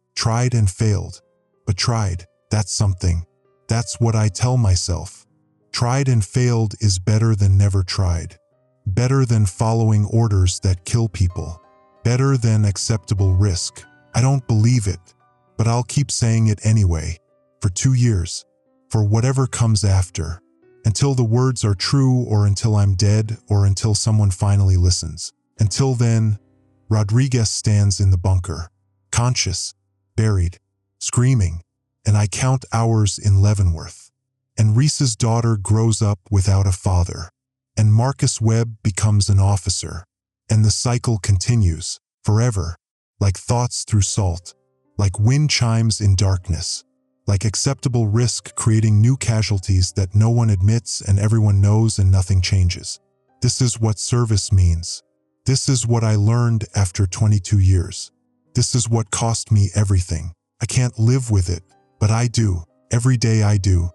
and failed. But tried, that's something. That's what I tell myself. Tried and failed is better than never tried. Better than following orders that kill people. Better than acceptable risk. I don't believe it, but I'll keep saying it anyway. For 2 years. For whatever comes after. Until the words are true, or until I'm dead, or until someone finally listens. Until then, Rodriguez stands in the bunker. Conscious, buried, screaming, and I count hours in Leavenworth. And Reese's daughter grows up without a father. And Marcus Webb becomes an officer. And the cycle continues, forever, like thoughts through salt, like wind chimes in darkness, like acceptable risk creating new casualties that no one admits and everyone knows and nothing changes. This is what service means. This is what I learned after 22 years. This is what cost me everything. I can't live with it, but I do. Every day I do.